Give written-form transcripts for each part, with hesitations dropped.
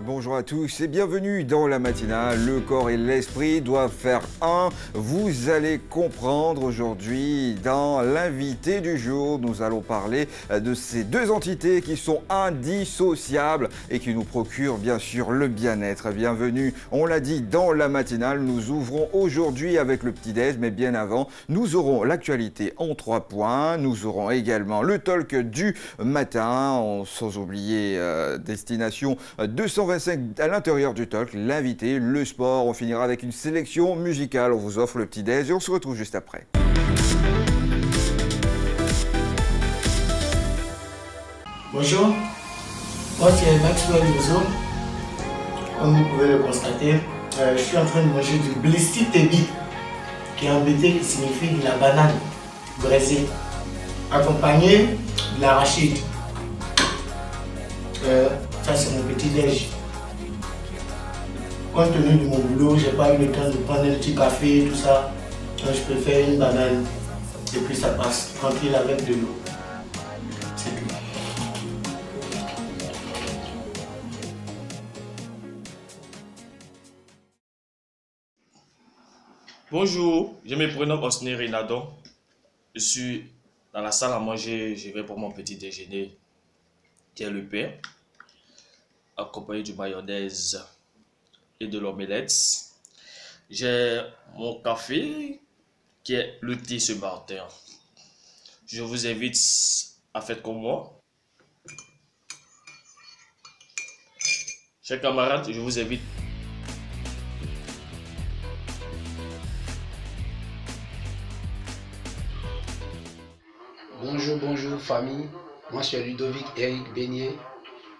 bonjour à tous et bienvenue dans la matinale. Le corps et l'esprit doivent faire un. Vous allez comprendre aujourd'hui dans l'invité du jour. Nous allons parler de ces deux entités qui sont indissociables et qui nous procurent bien sûr le bien-être. Bienvenue, on l'a dit, dans la matinale. Nous ouvrons aujourd'hui avec le petit-déj, mais bien avant, nous aurons l'actualité en 3 points. Nous aurons également le talk du matin, sans oublier destination 225 à l'intérieur du talk, l'invité, le sport. On finira avec une sélection musicale. On vous offre le petit-déj et on se retrouve juste après. Bonjour, moi c'est Maxwell Lozo. Comme vous pouvez le constater, je suis en train de manger du blisti tebi, qui est en BT qui signifie de la banane braisée, accompagné de l'arachide. Ça c'est mon petit déj. Compte tenu de mon boulot, j'ai pas eu le temps de prendre un petit café et tout ça. Donc je préfère une banane et puis ça passe tranquille avec de l'eau. C'est tout. Bonjour, je me prénomme Osni Rinadon. Je suis dans la salle à manger, je vais pour mon petit déjeuner qui est le pain, accompagné du mayonnaise et de l'omelette. J'ai mon café qui est le thé ce matin. Je vous invite à faire comme moi. Chers camarades, je vous invite. Bonjour famille, moi c'est Ludovic Eric Beignet.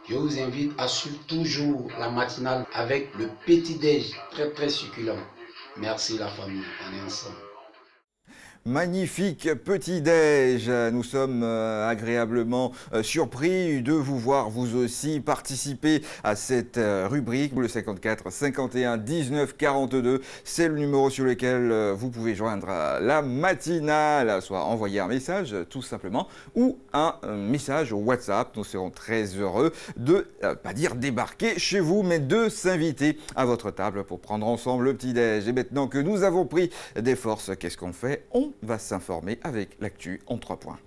Je vous invite à suivre toujours la matinale avec le petit-déj très succulent. Merci la famille, on est ensemble. Magnifique petit-déj. Nous sommes agréablement surpris de vous voir vous aussi participer à cette rubrique. Le 54 51 19 42, c'est le numéro sur lequel vous pouvez joindre la matinale, soit envoyer un message tout simplement ou un message WhatsApp. Nous serons très heureux de, pas dire débarquer chez vous, mais de s'inviter à votre table pour prendre ensemble le petit-déj. Et maintenant que nous avons pris des forces, qu'est-ce qu'on fait? On va s'informer avec l'actu en 3 points.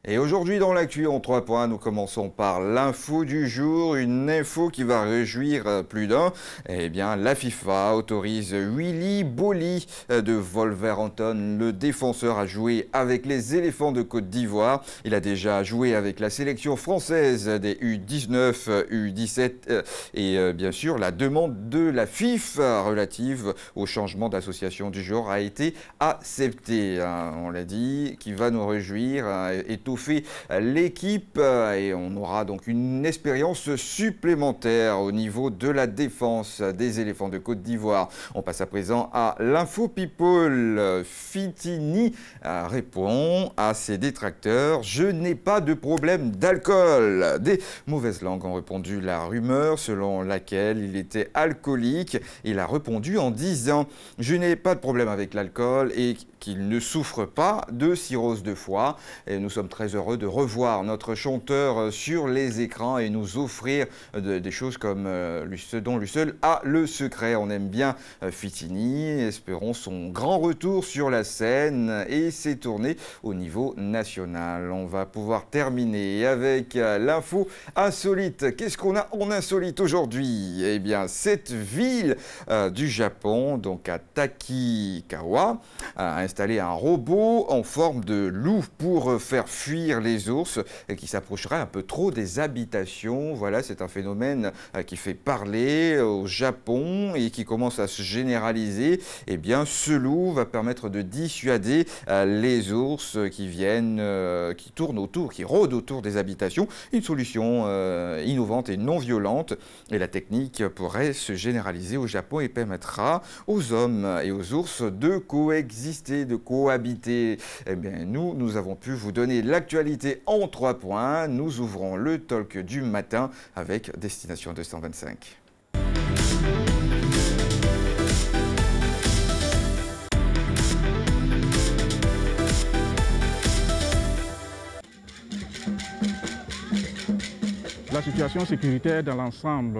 Et aujourd'hui dans l'actu en 3 points, nous commençons par l'info du jour, une info qui va réjouir plus d'un. Eh bien, la FIFA autorise Willy Boly de Wolverhampton, le défenseur, à jouer avec les éléphants de Côte d'Ivoire. Il a déjà joué avec la sélection française des U19, U17 et bien sûr la demande de la FIFA relative au changement d'association du genre a été acceptée. On l'a dit, qui va nous réjouir, étoffer l'équipe et on aura donc une expérience supplémentaire au niveau de la défense des éléphants de Côte d'Ivoire. On passe à présent à l'info people. Fitini répond à ses détracteurs: je n'ai pas de problème d'alcool. Des mauvaises langues ont répondu la rumeur selon laquelle il était alcoolique. Il a répondu en disant: je n'ai pas de problème avec l'alcool et qu'il ne souffre pas de cirrhose de foie. Et nous sommes très heureux de revoir notre chanteur sur les écrans et nous offrir des choses comme ce dont lui seul a le secret. On aime bien Fitini, espérons son grand retour sur la scène et ses tournées au niveau national. On va pouvoir terminer avec l'info insolite. Qu'est-ce qu'on a en insolite aujourd'hui? Eh bien, cette ville du Japon, donc à Takikawa, a installé un robot en forme de loup pour faire fuir les ours qui s'approcheraient un peu trop des habitations. Voilà, c'est un phénomène qui fait parler au Japon et qui commence à se généraliser. Eh bien, ce loup va permettre de dissuader les ours qui viennent, qui tournent autour, qui rôdent autour des habitations. Une solution innovante et non violente. Et la technique pourrait se généraliser au Japon et permettra aux hommes et aux ours de coexister, de cohabiter. Eh bien, nous avons pu vous donner l'actualité en 3 points. Nous ouvrons le talk du matin avec Destination 225. la situation sécuritaire dans l'ensemble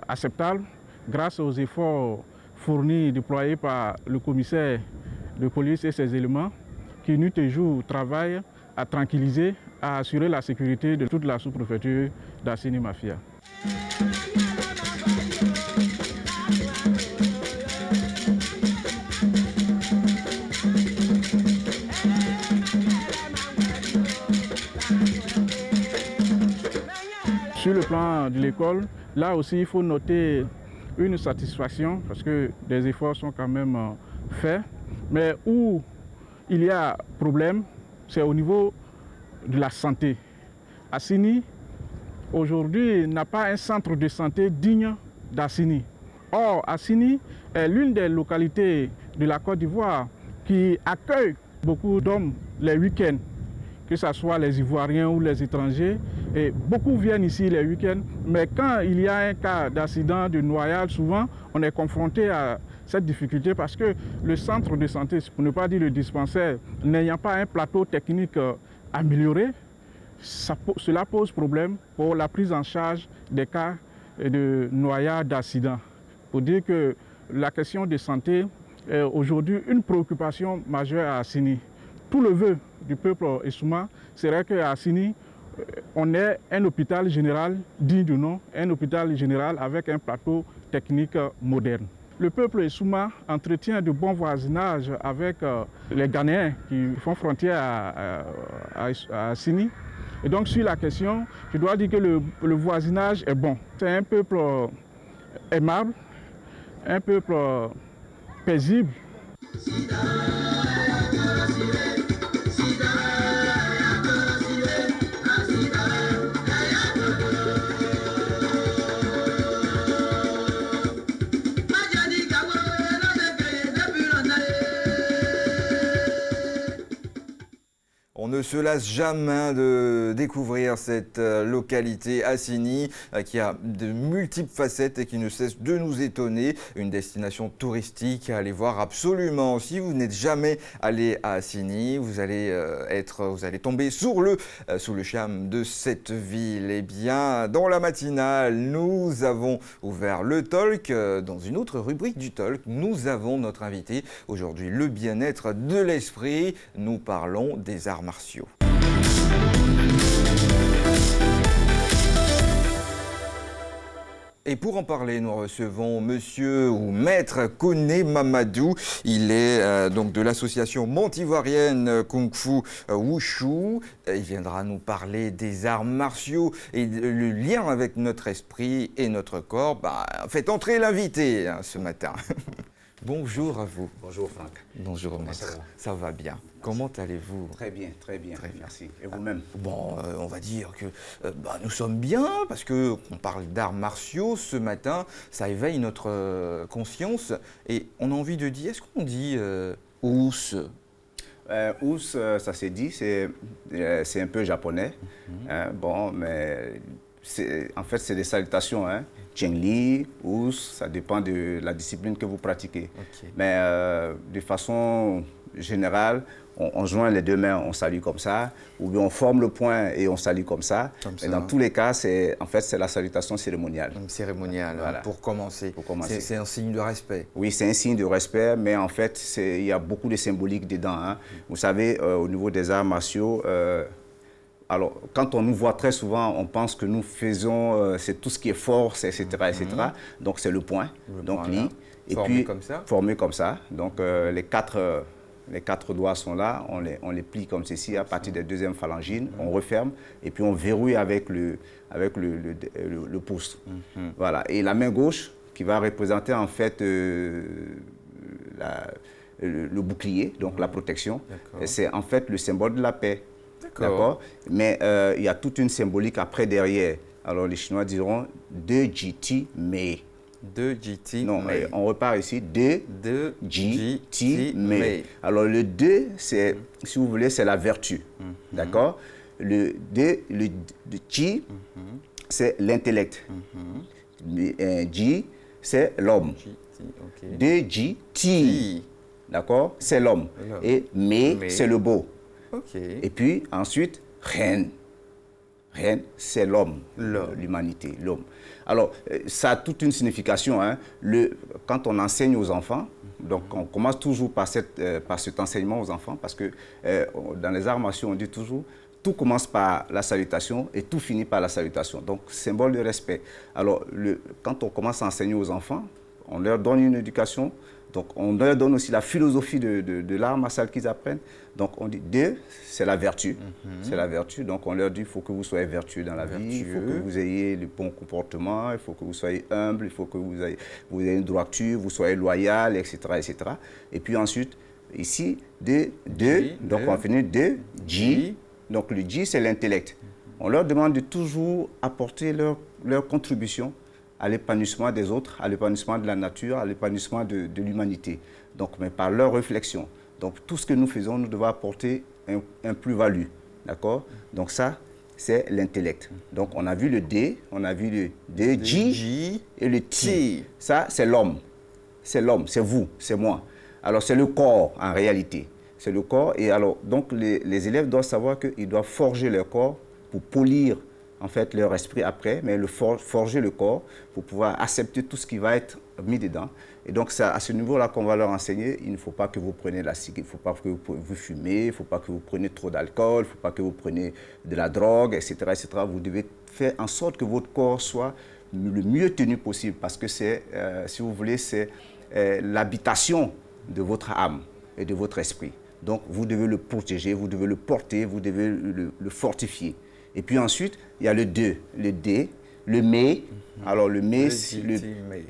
acceptable grâce aux efforts fournis et déployés par le commissaire de police et ses éléments qui nuit et jour travaillent à tranquilliser, à assurer la sécurité de toute la sous-préfecture d'Assini Mafia. Sur le plan de l'école, là aussi il faut noter une satisfaction parce que des efforts sont quand même faits, mais où il y a problème, c'est au niveau de la santé. Assini, aujourd'hui, n'a pas un centre de santé digne d'Assini. Or, Assini est l'une des localités de la Côte d'Ivoire qui accueille beaucoup d'hommes les week-ends, que ce soit les Ivoiriens ou les étrangers. Et beaucoup viennent ici les week-ends, mais quand il y a un cas d'accident, de noyade, souvent, on est confronté à cette difficulté parce que le centre de santé, pour ne pas dire le dispensaire, n'ayant pas un plateau technique amélioré, cela pose problème pour la prise en charge des cas de noyade, d'accident. Pour dire que la question de santé est aujourd'hui une préoccupation majeure à Assini. Tout le vœu du peuple Essouma serait qu'à Assini, on ait un hôpital général digne du nom, un hôpital général avec un plateau technique moderne. Le peuple Essouma entretient de bons voisinages avec les Ghanéens qui font frontière à Assini. Et donc sur la question, je dois dire que le voisinage est bon. C'est un peuple aimable, un peuple paisible. On ne se lasse jamais de découvrir cette localité Assini qui a de multiples facettes et qui ne cesse de nous étonner. Une destination touristique à aller voir absolument. Si vous n'êtes jamais allé à Assini, vous allez tomber sous le charme de cette ville. Eh bien, dans la matinale, nous avons ouvert le talk. Dans une autre rubrique du talk, nous avons notre invité aujourd'hui, le bien-être de l'esprit. Nous parlons des arts martiaux. Et pour en parler, nous recevons monsieur ou maître Koné Mamadou. Il est donc de l'association montivoirienne Kung Fu Wushu. Il viendra nous parler des arts martiaux et le lien avec notre esprit et notre corps. Faites entrer l'invité ce matin. Bonjour à vous. Bonjour Franck. Bonjour maître. Ça va bien. Comment allez-vous? Très bien, merci. Et vous-même? Bon, on va dire que nous sommes bien parce qu'on parle d'arts martiaux ce matin. Ça éveille notre conscience et on a envie de dire, est-ce qu'on dit ous? Ous, ça s'est dit, c'est un peu japonais. Mais en fait, c'est des salutations. Cheng-li, ous, ça dépend de la discipline que vous pratiquez. Okay. Mais de façon générale, on joint les deux mains, on salue comme ça, ou bien on forme le poing et on salue comme ça. Et dans tous les cas, c'est la salutation cérémoniale. Cérémoniale, voilà. Pour commencer. C'est un signe de respect. Oui, c'est un signe de respect, mais en fait, il y a beaucoup de symbolique dedans. Vous savez, au niveau des arts martiaux, alors, quand on nous voit très souvent, on pense que nous faisons, c'est tout ce qui est force, etc. etc. Donc, c'est le poing, donc li. Et puis, formé comme ça. Donc, les quatre doigts sont là, on les plie comme ceci à partir des deuxièmes phalangines, on referme et puis on verrouille avec le pouce. Voilà. Et la main gauche qui va représenter en fait le bouclier, donc la protection. C'est en fait le symbole de la paix. D'accord. Mais il y a toute une symbolique après derrière. Alors les Chinois diront de GT Mei. De GT Non, mais on repart ici. De GT Mei. Alors le 2, c'est, si vous voulez, c'est la vertu. D'accord. Le Ji, c'est l'intellect. Ji, c'est l'homme. De GT. D'accord. C'est l'homme. Et Mei, c'est le beau. Okay. Et puis ensuite, Ren. Ren, c'est l'homme, l'humanité, l'homme. Alors, ça a toute une signification. Hein. Quand on enseigne aux enfants, donc on commence toujours par cet enseignement aux enfants, parce que dans les arts martiaux, on dit toujours, tout commence par la salutation et tout finit par la salutation. Donc, symbole de respect. Alors, quand on commence à enseigner aux enfants, on leur donne une éducation. Donc, on leur donne aussi la philosophie de l'art martial qu'ils apprennent. Donc, on dit, deux, c'est la vertu. C'est la vertu. Donc, on leur dit, il faut que vous soyez vertueux dans la vie, il faut que vous ayez le bon comportement, il faut que vous soyez humble, il faut que vous ayez une droiture, vous soyez loyal, etc., etc. Et puis ensuite, ici, donc on finit de Ji. Donc, le Ji, c'est l'intellect. On leur demande de toujours apporter leur contribution à l'épanouissement des autres, à l'épanouissement de la nature, à l'épanouissement de l'humanité. Donc, mais par leur réflexion. Donc, tout ce que nous faisons, nous devons apporter un plus-value. D'accord? Donc, ça, c'est l'intellect. Donc, on a vu le D, on a vu le D, J et le T. Ça, c'est l'homme. C'est l'homme, c'est vous, c'est moi. Alors, c'est le corps, en réalité. C'est le corps. Et alors, donc, les élèves doivent savoir qu'ils doivent forger leur corps pour polir en fait, leur esprit après, mais forger le corps pour pouvoir accepter tout ce qui va être mis dedans. Et donc, c'est à ce niveau-là qu'on va leur enseigner. Il ne faut pas que vous preniez la cigarette, il ne faut pas que vous fumez, il ne faut pas que vous preniez trop d'alcool, il ne faut pas que vous preniez de la drogue, etc., etc. Vous devez faire en sorte que votre corps soit le mieux tenu possible parce que c'est, si vous voulez, c'est l'habitation de votre âme et de votre esprit. Donc, vous devez le protéger, vous devez le porter, vous devez le fortifier. Et puis ensuite, il y a le D, le mais. Alors le mais,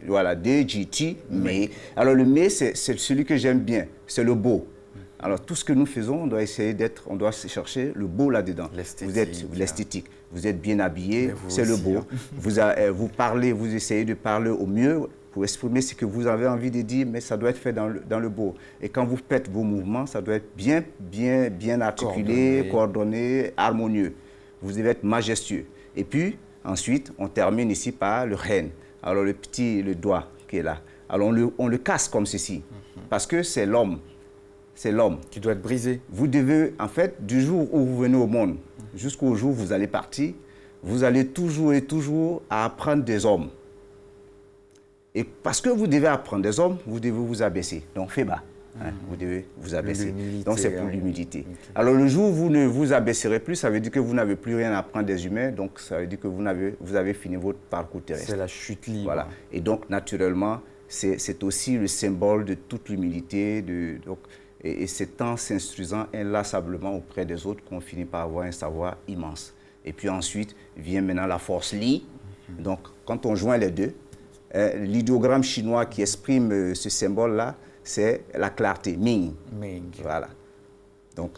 voilà, D, J, T, mais. Alors le mais, c'est celui que j'aime bien, c'est le beau. Alors tout ce que nous faisons, on doit essayer on doit chercher le beau là-dedans. L'esthétique. Vous êtes bien habillé, c'est le beau. Vous parlez, vous essayez de parler au mieux pour exprimer ce que vous avez envie de dire, mais ça doit être fait dans le beau. Et quand vous faites vos mouvements, ça doit être bien articulé, coordonné, harmonieux. Vous devez être majestueux. Et puis, ensuite, on termine ici par le Ren. Alors, le doigt qui est là. Alors, on le casse comme ceci. Parce que c'est l'homme. C'est l'homme. Qui doit être brisé. Vous devez, en fait, du jour où vous venez au monde, jusqu'au jour où vous allez partir, vous allez toujours et toujours apprendre des hommes. Et parce que vous devez apprendre des hommes, vous devez vous abaisser. Donc, fais bas. Hein, vous devez vous abaisser. Donc, c'est pour l'humilité. Okay. Alors, le jour où vous ne vous abaisserez plus, ça veut dire que vous n'avez plus rien à apprendre des humains. Donc, ça veut dire que vous avez fini votre parcours terrestre. C'est la chute libre. Voilà. Et donc, naturellement, c'est aussi le symbole de toute l'humilité. Et c'est en s'instruisant inlassablement auprès des autres qu'on finit par avoir un savoir immense. Et puis ensuite, vient maintenant la force Li. Donc, quand on joint les deux, l'idéogramme chinois qui exprime ce symbole-là, c'est la clarté, Ming. Voilà. Donc,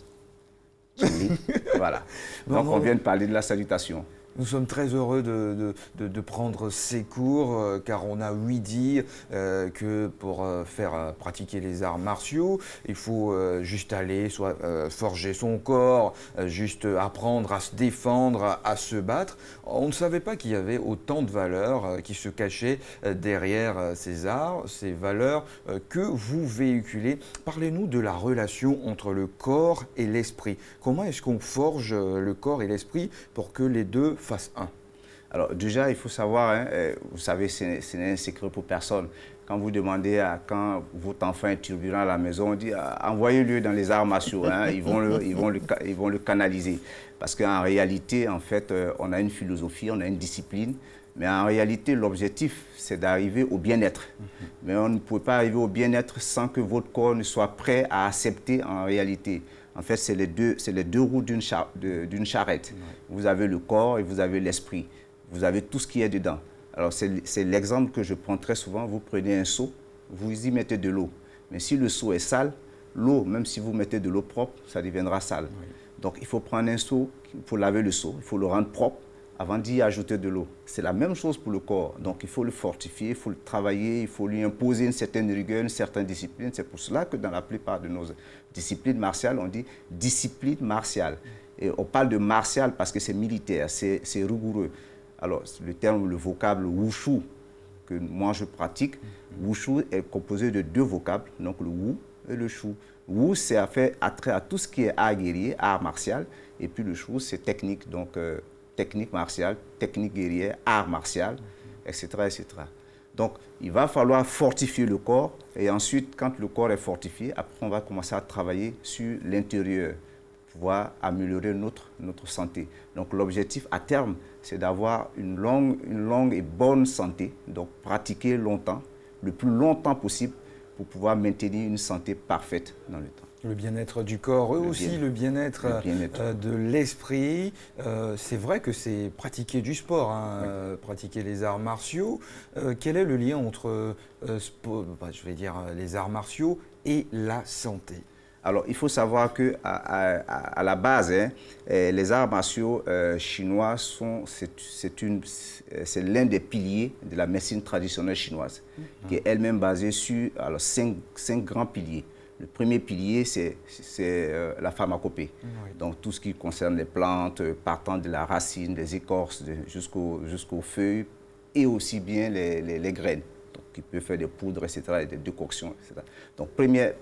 voilà. Donc, on vient de parler de la salutation. Nous sommes très heureux de prendre ces cours car on a ouï dire que pour faire pratiquer les arts martiaux, il faut juste aller, soit forger son corps, juste apprendre à se défendre, à se battre. On ne savait pas qu'il y avait autant de valeurs qui se cachaient derrière ces arts, ces valeurs que vous véhiculez. Parlez-nous de la relation entre le corps et l'esprit. Comment est-ce qu'on forge le corps et l'esprit pour que les deux fassent un? Alors déjà, il faut savoir, hein, vous savez, ce n'est un secret pour personne. Quand vous demandez quand votre enfant est turbulent à la maison, on dit envoyez-le dans les arts martiaux, hein, ils vont le canaliser. Parce qu'en réalité, en fait, on a une philosophie, on a une discipline, mais en réalité, l'objectif, c'est d'arriver au bien-être. Mais on ne peut pas arriver au bien-être sans que votre corps ne soit prêt à accepter en réalité. En fait, c'est les deux roues d'une charrette. Vous avez le corps et vous avez l'esprit. Vous avez tout ce qui est dedans. Alors, c'est l'exemple que je prends très souvent. Vous prenez un seau, vous y mettez de l'eau. Mais si le seau est sale, l'eau, même si vous mettez de l'eau propre, ça deviendra sale. Oui. Donc, il faut prendre un seau pour laver le seau. Il faut le rendre propre avant d'y ajouter de l'eau. C'est la même chose pour le corps. Donc, il faut le fortifier, il faut le travailler, il faut lui imposer une certaine rigueur, une certaine discipline. C'est pour cela que dans la plupart de nos disciplines martiales, on dit discipline martiale. Et on parle de martial parce que c'est militaire, c'est rigoureux. Alors, le vocable wushu, que moi je pratique, wushu est composé de deux vocables, donc le wu et le shu. Wu, c'est fait attrait à tout ce qui est art guerrier, art martial, et puis le shu, c'est technique, donc technique martiale, technique guerrière, art martial, etc., etc. Donc, il va falloir fortifier le corps et ensuite, quand le corps est fortifié, après, on va commencer à travailler sur l'intérieur, pouvoir améliorer notre santé. Donc, l'objectif à terme, c'est d'avoir une longue et bonne santé, donc pratiquer longtemps, le plus longtemps possible pour pouvoir maintenir une santé parfaite dans le temps. Le bien-être du corps, aussi le bien-être de l'esprit. C'est vrai que c'est pratiquer du sport, hein, pratiquer les arts martiaux. Quel est le lien entre je vais dire, les arts martiaux et la santé? Alors, il faut savoir qu'à la base, les arts martiaux chinois, c'est l'un des piliers de la médecine traditionnelle chinoise, qui est elle-même basée sur cinq grands piliers. Le premier pilier, c'est la pharmacopée. Oui. Donc, tout ce qui concerne les plantes, partant de la racine, des écorces jusqu'aux feuilles, et aussi bien les graines, donc, qui peuvent faire des poudres, etc., et des décoctions, etc. Donc, premier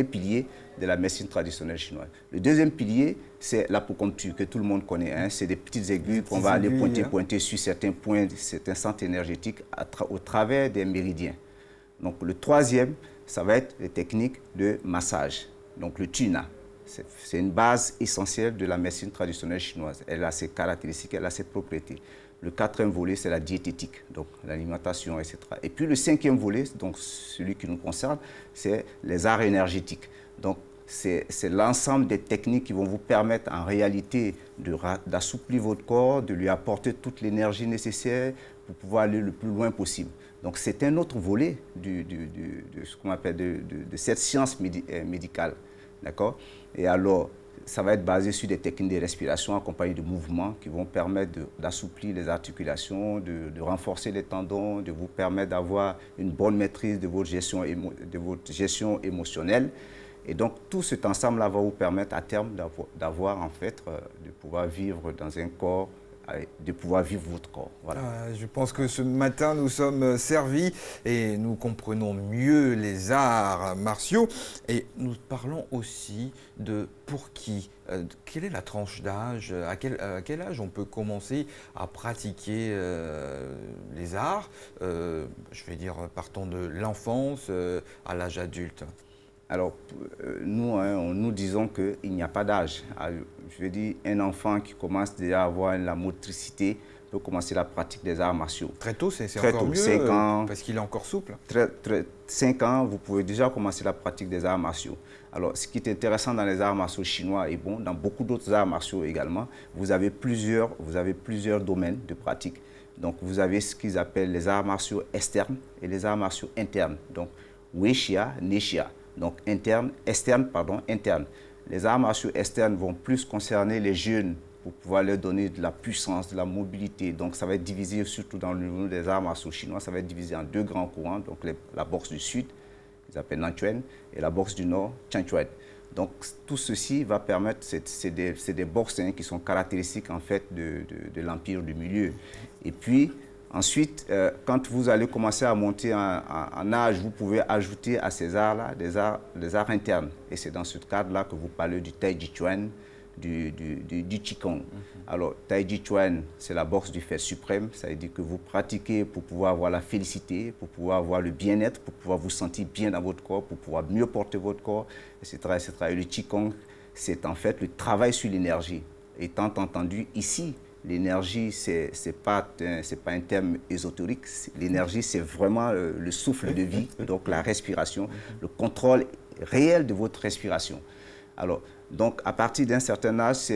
pilier de la médecine traditionnelle chinoise. Le deuxième pilier, c'est l'acupuncture, que tout le monde connaît. Hein. C'est des petites aiguilles qu'on va aller pointer sur certains points, certains centres énergétiques au travers des méridiens. Donc, le troisième, ça va être les techniques de massage. Donc, le tuna, c'est une base essentielle de la médecine traditionnelle chinoise. Elle a ses caractéristiques, elle a ses propriétés. Le quatrième volet, c'est la diététique, donc l'alimentation, etc. Et puis le cinquième volet, donc celui qui nous concerne, c'est les arts énergétiques. Donc, c'est l'ensemble des techniques qui vont vous permettre en réalité d'assouplir votre corps, de lui apporter toute l'énergie nécessaire pour pouvoir aller le plus loin possible. Donc, c'est un autre volet de ce qu'on appelle de cette science médicale. D'accord? Et alors, ça va être basé sur des techniques de respiration accompagnées de mouvements qui vont permettre d'assouplir les articulations, de renforcer les tendons, de vous permettre d'avoir une bonne maîtrise de votre gestion émotionnelle. Et donc, tout cet ensemble-là va vous permettre à terme d'avoir, en fait, de pouvoir vivre dans un corps, de pouvoir vivre votre corps. Voilà. Je pense que ce matin, nous sommes servis et nous comprenons mieux les arts martiaux. Et nous parlons aussi de pour qui, quelle est la tranche d'âge, à quel âge on peut commencer à pratiquer les arts, je vais dire, partant de l'enfance à l'âge adulte. Alors, nous disons qu'il n'y a pas d'âge. Je veux dire, un enfant qui commence déjà à avoir la motricité peut commencer la pratique des arts martiaux. Très tôt, c'est encore mieux, 5 ans, parce qu'il est encore souple. 5 ans, vous pouvez déjà commencer la pratique des arts martiaux. Alors, ce qui est intéressant dans les arts martiaux chinois et bon, dans beaucoup d'autres arts martiaux également, vous avez plusieurs domaines de pratique. Donc, vous avez ce qu'ils appellent les arts martiaux externes et les arts martiaux internes. Donc, Wuxia, Nexia. Donc, interne. Les arts martiaux externes vont plus concerner les jeunes pour pouvoir leur donner de la puissance, de la mobilité. Donc, ça va être divisé, surtout dans le niveau des arts martiaux chinois, ça va être divisé en deux grands courants. Donc, la boxe du sud, ils appellent Nanchuan, et la boxe du nord, Chanchuan. Donc, tout ceci va permettre, c'est des boxes qui sont caractéristiques en fait de l'empire du milieu. Et puis, ensuite, quand vous allez commencer à monter en âge, vous pouvez ajouter à ces arts-là des arts internes. Et c'est dans ce cadre-là que vous parlez du Tai Chi Chuan, du Qigong. Alors, Tai Chi Chuan, c'est la boxe du fait suprême. Ça veut dire que vous pratiquez pour pouvoir avoir la félicité, pour pouvoir avoir le bien-être, pour pouvoir vous sentir bien dans votre corps, pour pouvoir mieux porter votre corps, etc. etc. Et le Qigong, c'est en fait le travail sur l'énergie. Étant entendu ici, l'énergie, ce n'est pas un terme ésotérique. L'énergie, c'est vraiment le souffle de vie, donc la respiration, le contrôle réel de votre respiration. Alors, donc, à partir d'un certain âge,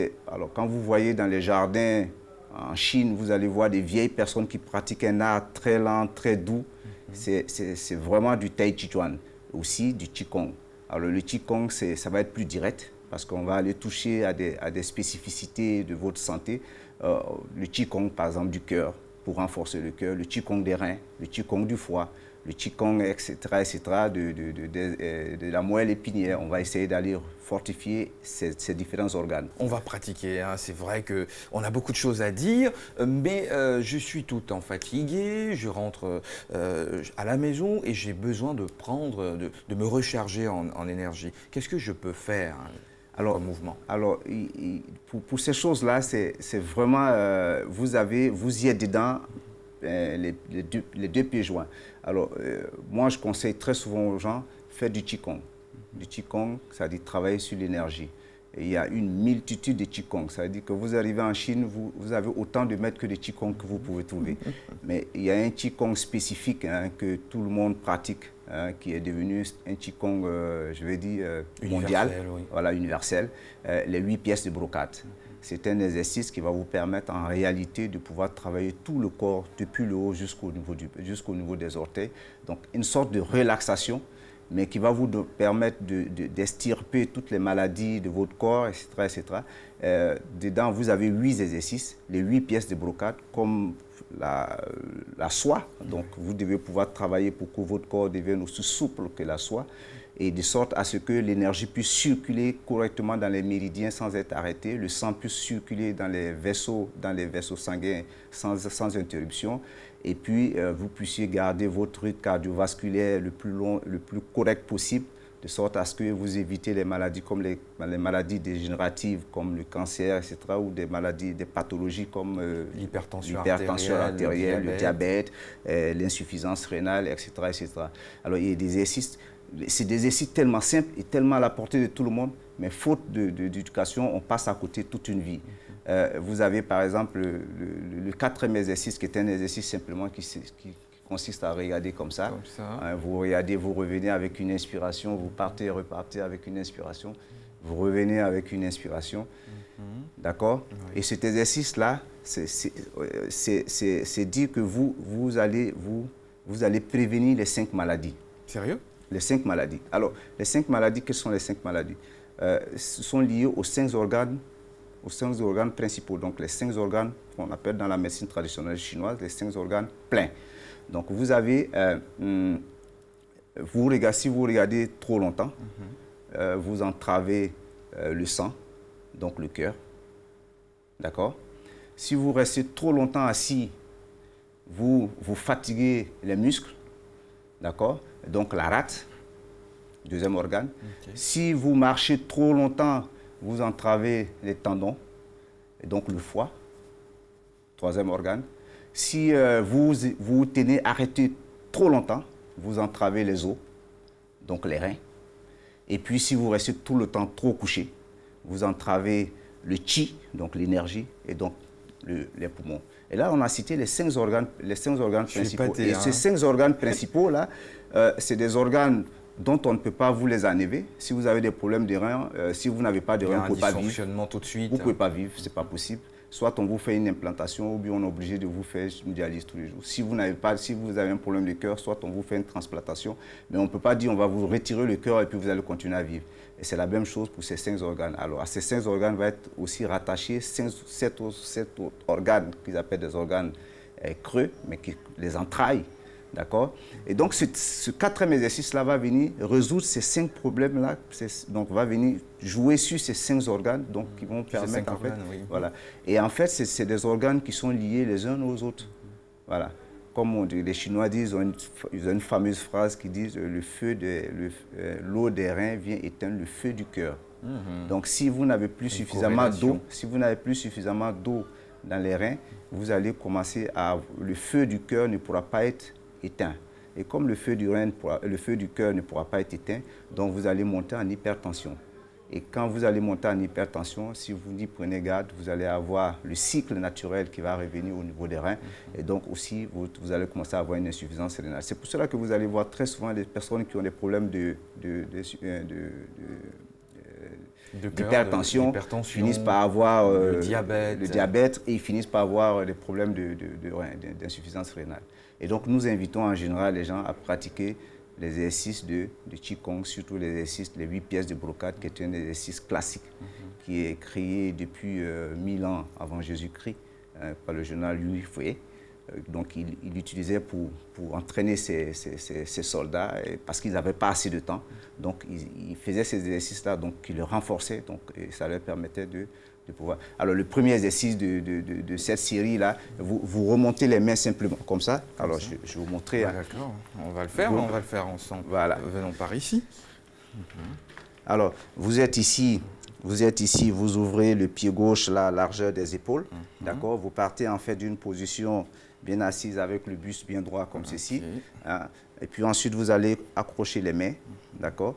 quand vous voyez dans les jardins en Chine, vous allez voir des vieilles personnes qui pratiquent un art très lent, très doux. C'est vraiment du Tai Chi Chuan, aussi du Qigong. Alors, le Qigong, ça va être plus direct parce qu'on va aller toucher à des spécificités de votre santé. Le Qigong, par exemple, du cœur, pour renforcer le cœur, le Qigong des reins, le Qigong du foie, le Qigong, etc., de la moelle épinière. On va essayer d'aller fortifier ces différents organes. On va pratiquer, hein. C'est vrai qu'on a beaucoup de choses à dire, mais je suis tout le temps fatigué, je rentre à la maison et j'ai besoin de me recharger en énergie. Qu'est-ce que je peux faire? comme mouvement? Alors, pour ces choses-là, c'est vraiment, vous y êtes dedans, les deux pieds joints. Alors, moi, je conseille très souvent aux gens, faire du Qigong. Du Qigong, ça veut dire travailler sur l'énergie. Il y a une multitude de Qigong. Ça veut dire que vous arrivez en Chine, vous avez autant de maîtres que de Qigong que vous pouvez trouver. Mais il y a un Qigong spécifique que tout le monde pratique, qui est devenu un Qigong, je vais dire, mondial, oui. voilà, universel, les 8 pièces de brocade. C'est un exercice qui va vous permettre en réalité de pouvoir travailler tout le corps, depuis le haut jusqu'au niveau des orteils. Donc une sorte de relaxation, mais qui va vous permettre d'extirper toutes les maladies de votre corps, etc. etc. Dedans, vous avez 8 exercices, les 8 pièces de brocade, comme la soie. Donc, vous devez pouvoir travailler pour que votre corps devienne aussi souple que la soie, et de sorte à ce que l'énergie puisse circuler correctement dans les méridiens sans être arrêtée, le sang puisse circuler dans les vaisseaux sanguins sans interruption, et puis vous puissiez garder votre rythme cardiovasculaire le plus long, le plus correct possible, de sorte à ce que vous évitez les maladies comme les maladies dégénératives, comme le cancer, etc., ou des maladies, des pathologies comme l'hypertension artérielle, le diabète, l'insuffisance rénale, etc., etc. Alors, il y a des exercices. C'est des exercices tellement simples et tellement à la portée de tout le monde, mais faute d'éducation, on passe à côté toute une vie. Vous avez par exemple le 4e exercice, qui est un exercice simplement qui consiste à regarder comme ça. Vous regardez, vous revenez avec une inspiration, vous partez et repartez avec une inspiration, vous revenez avec une inspiration. D'accord? Oui. Et cet exercice-là, c'est dire que vous allez prévenir les 5 maladies. Sérieux? Les 5 maladies. Alors, les 5 maladies, quelles sont les 5 maladies? Sont liées aux 5 organes principaux. Donc, les 5 organes qu'on appelle dans la médecine traditionnelle chinoise, les 5 organes pleins. Donc, vous avez, si vous regardez trop longtemps, vous entravez le sang, donc le cœur. D'accord? Si vous restez trop longtemps assis, vous fatiguez les muscles. D'accord? Donc la rate, 2e organe. Okay. Si vous marchez trop longtemps, vous entravez les tendons, et donc le foie, 3e organe. Si vous tenez arrêté trop longtemps, vous entravez les os, donc les reins. Et puis si vous restez tout le temps trop couché, vous entravez le qi, donc l'énergie, et donc les poumons. Et là, on a cité les 5 organes principaux. Épaté, et ces 5 organes principaux-là, c'est des organes dont on ne peut pas vous les enlever. Si vous avez des problèmes de reins, si vous n'avez pas de reins, vous ne pouvez pas vivre. Tout de suite. Vous ne pouvez pas vivre, ce n'est pas possible. Soit on vous fait une implantation, ou bien on est obligé de vous faire une dialyse tous les jours. Si vous avez un problème de cœur, soit on vous fait une transplantation, mais on ne peut pas dire on va vous retirer le cœur et puis vous allez continuer à vivre. Et c'est la même chose pour ces 5 organes. Alors à ces 5 organes va être aussi rattachés 7 autres organes qu'ils appellent des organes creux, mais les entrailles. D'accord? Et donc, ce 4e exercice-là va venir résoudre ces 5 problèmes-là. Donc, va venir jouer sur ces 5 organes, donc, qui vont permettre, en fait... Oui. Voilà. Et en fait, c'est des organes qui sont liés les uns aux autres. Voilà. Comme les Chinois disent, ils ont une fameuse phrase qui dit l'eau des reins vient éteindre le feu du cœur. Donc, si vous n'avez plus suffisamment d'eau dans les reins, vous allez commencer à... Le feu du cœur ne pourra pas être éteint. Et comme le feu du cœur ne pourra pas être éteint, donc vous allez monter en hypertension. Et quand vous allez monter en hypertension, si vous n'y prenez garde, vous allez avoir le cycle naturel qui va revenir au niveau des reins. Et donc aussi, vous allez commencer à avoir une insuffisance rénale. C'est pour cela que vous allez voir très souvent des personnes qui ont des problèmes d'hypertension, finissent par avoir le diabète et ils finissent par avoir des problèmes d'insuffisance rénale. Et donc, nous invitons en général les gens à pratiquer l'exercice de Qigong, surtout l'exercice, les 8 pièces de brocade, qui est un exercice classique, qui est créé depuis 1000 ans avant Jésus-Christ par le général Louis Fouet. Donc, il l'utilisait pour entraîner ses soldats parce qu'ils n'avaient pas assez de temps. Donc, il faisait ces exercices-là, donc, qui le renforçaient, donc, et ça leur permettait de pouvoir... Alors, le premier exercice de cette série-là, vous remontez les mains simplement comme ça. Alors, je vais vous montrer. D'accord, on va le faire ensemble. Voilà. Venons par ici. Alors, vous êtes ici Vous êtes ici, vous ouvrez le pied gauche, la largeur des épaules. D'accord? Vous partez en fait d'une position bien assise avec le buste bien droit comme ceci. Hein. Et puis ensuite, vous allez accrocher les mains. D'accord?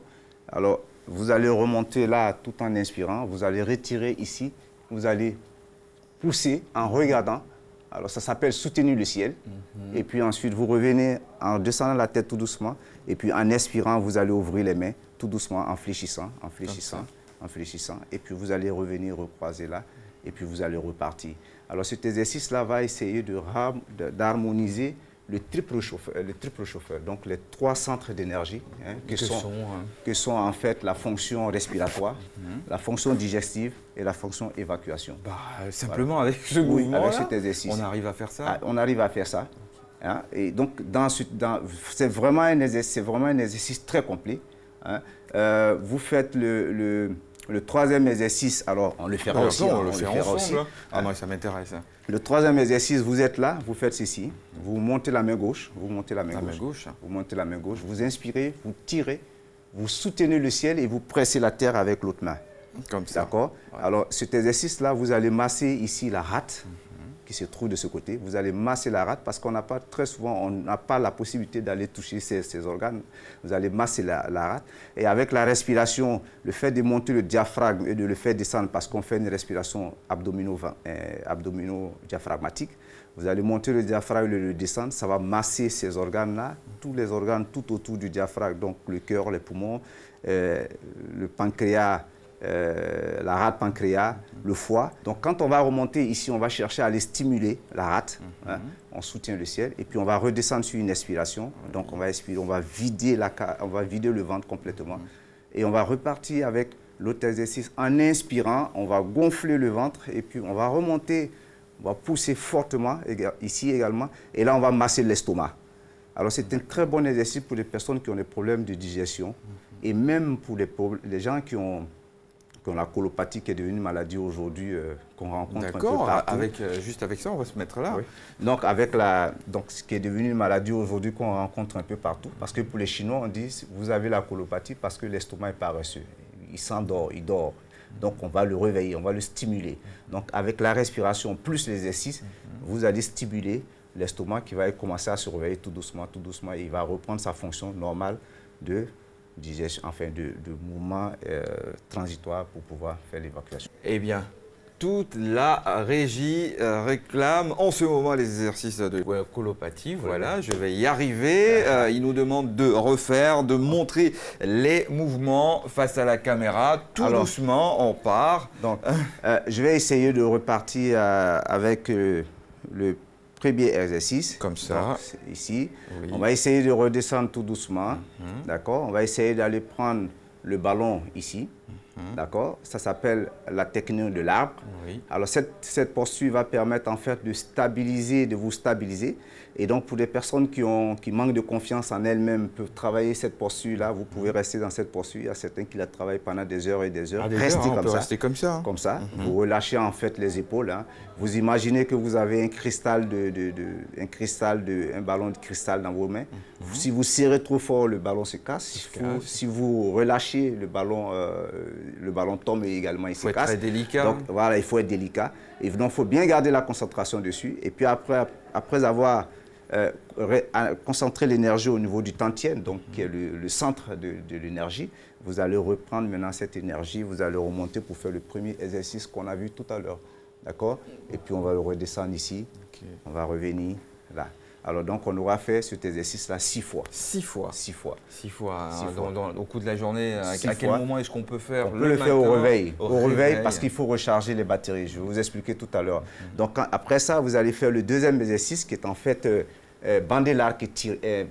Alors, vous allez remonter là tout en inspirant. Vous allez retirer ici. Vous allez pousser en regardant. Alors, ça s'appelle soutenir le ciel. Et puis ensuite, vous revenez en descendant la tête tout doucement. Et puis en expirant, vous allez ouvrir les mains tout doucement en fléchissant, en fléchissant, en fléchissant. Et puis vous allez revenir recroiser là. Et puis vous allez repartir. Alors cet exercice-là va essayer d'harmoniser le triple chauffeur. Donc les 3 centres d'énergie hein, que sont en fait la fonction respiratoire, la fonction digestive et la fonction évacuation. Simplement voilà. Avec ce mouvement, avec cet exercice. On arrive à faire ça. On arrive à faire ça. Hein. Et donc c'est vraiment un exercice très complet. Hein. Vous faites le 3e exercice, alors on le fera aussi. On le fera ensemble. Ah non, ça m'intéresse. Le 3e exercice, vous êtes là, vous faites ceci. Vous montez la main gauche, vous montez la main gauche. Vous montez la main gauche, vous inspirez, vous tirez, vous soutenez le ciel et vous pressez la terre avec l'autre main. Comme ça. D'accord? Ouais. Alors cet exercice-là, vous allez masser ici la rate qui se trouve de ce côté. Vous allez masser la rate parce qu'on n'a pas, très souvent, on n'a pas la possibilité d'aller toucher ces organes. Vous allez masser la rate. Et avec la respiration, le fait de monter le diaphragme et de le faire descendre parce qu'on fait une respiration abdomino-diaphragmatique, vous allez monter le diaphragme et le descendre. Ça va masser ces organes-là, tous les organes tout autour du diaphragme, donc le cœur, les poumons, le pancréas, la rate pancréas, le foie. Donc quand on va remonter ici, on va chercher à aller stimuler la rate. Hein, on soutient le ciel et puis on va redescendre sur une expiration. Donc on va expirer, on va vider le ventre complètement. Et on va repartir avec l'autre exercice. En inspirant, on va gonfler le ventre et puis on va remonter, on va pousser fortement ici également. Et là, on va masser l'estomac. Alors c'est un très bon exercice pour les personnes qui ont des problèmes de digestion et même pour les gens qui ont la colopathie qui est devenue une maladie aujourd'hui qu'on rencontre un peu partout. Juste avec ça, on va se mettre là. Oui. Donc, ce qui est devenu une maladie aujourd'hui qu'on rencontre un peu partout, parce que pour les Chinois, on dit vous avez la colopathie parce que l'estomac est paresseux. Il s'endort, il dort. Donc, on va le réveiller, on va le stimuler. Donc, avec la respiration plus l'exercice, vous allez stimuler l'estomac qui va commencer à se réveiller tout doucement, et il va reprendre sa fonction normale de mouvement transitoire pour pouvoir faire l'évacuation. Eh bien, toute la régie réclame en ce moment les exercices de colopathie. Voilà, je vais y arriver. Il nous demande de refaire, de montrer les mouvements face à la caméra. Tout doucement, on part. Donc, je vais essayer de repartir avec le premier exercice. Comme ça. Donc, ici. Oui. On va essayer de redescendre tout doucement. D'accord? On va essayer d'aller prendre le ballon ici. D'accord? Ça s'appelle la technique de l'arbre. Oui. Alors, cette posture va permettre en fait de vous stabiliser. Et donc, pour les personnes qui manquent de confiance en elles-mêmes, peuvent travailler cette posture-là. Vous pouvez rester dans cette posture. Il y a certains qui la travaillent pendant des heures et des heures. Restez comme ça. Comme ça. Vous relâchez en fait les épaules. Hein. Vous imaginez que vous avez un ballon de cristal dans vos mains. Si vous serrez trop fort, le ballon se casse. Si vous relâchez, le ballon tombe et également il se casse. Il faut être très délicat. Donc voilà, il faut être délicat. Et donc il faut bien garder la concentration dessus. Et puis après avoir concentré l'énergie au niveau du tantien, donc qui est le centre de l'énergie, vous allez reprendre maintenant cette énergie, vous allez remonter pour faire le premier exercice qu'on a vu tout à l'heure. D'accord? Et puis on va le redescendre ici. On va revenir là. Alors donc on aura fait cet exercice-là 6 fois. 6 fois. 6 fois. 6 fois. Au cours de la journée, à quel moment est-ce qu'on peut faire? On peut le faire au réveil. Au réveil parce qu'il faut recharger les batteries. Je vais vous expliquer tout à l'heure. Donc après ça, vous allez faire le deuxième exercice qui est en fait bander l'arc et tirer,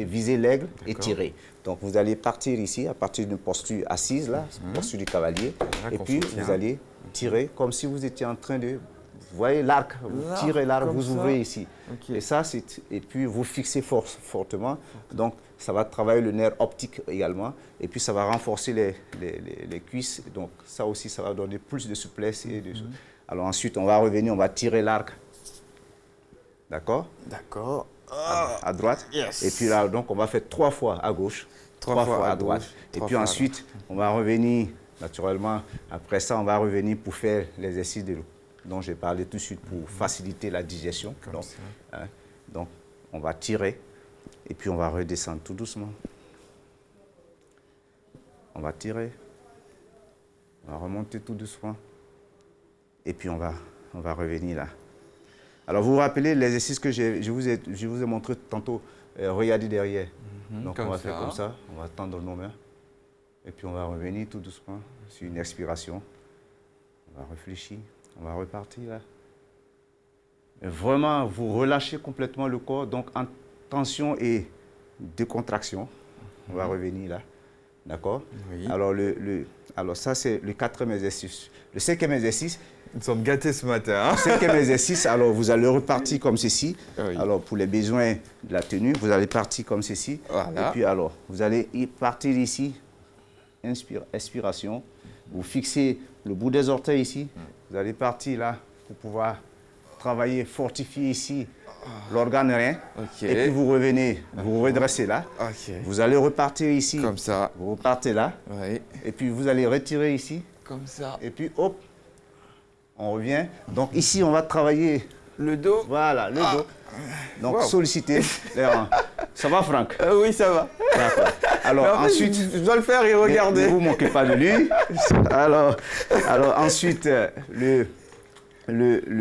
viser l'aigle et tirer. Donc vous allez partir ici à partir d'une posture assise là, posture du cavalier. Et puis vous allez tirer comme si vous étiez en train de... Vous voyez l'arc, vous tirez l'arc, vous ouvrez ici. Et puis vous fixez fortement. Donc ça va travailler le nerf optique également. Et puis ça va renforcer les cuisses. Donc ça aussi, ça va donner plus de souplesse. Alors ensuite, on va revenir, on va tirer l'arc. D'accord? D'accord. À droite. Yes. Et puis là, donc on va faire 3 fois à gauche, 3 fois à droite. Et puis ensuite, on va revenir naturellement, après ça, on va revenir pour faire l'exercice dont j'ai parlé tout de suite pour faciliter la digestion. Donc, on va tirer et puis on va redescendre tout doucement. On va tirer, on va remonter tout doucement et puis on va revenir là. Alors, vous vous rappelez l'exercice que je vous ai montré tantôt, regardez derrière. Donc, on va faire comme ça, on va tendre nos mains et puis on va revenir tout doucement sur une expiration. On va réfléchir, on va repartir là. Et vraiment, vous relâchez complètement le corps, donc en tension et décontraction. On va revenir là, d'accord? Oui. Alors, ça, c'est le 4e exercice. Le 5e exercice. Nous sommes gâtés ce matin. Hein? Le 5e exercice, alors vous allez repartir comme ceci. Oui. Alors, pour les besoins de la tenue, vous allez partir comme ceci. Voilà. Et puis, alors, vous allez partir ici. Expiration. Vous fixez le bout des orteils ici. Vous allez partir là pour pouvoir travailler, fortifier ici l'organe rein. Okay. Et puis vous revenez, vous redressez là. Okay. Vous allez repartir ici. Comme ça. Vous repartez là. Oui. Et puis vous allez retirer ici. Comme ça. Et puis hop, on revient. Donc ici, on va travailler le dos. Voilà, le dos. Donc solliciter les reins. Ça va, Franck? Oui, ça va. D'accord. Alors ensuite, je dois le faire et regarder. Ne vous moquez pas de lui. Alors ensuite, le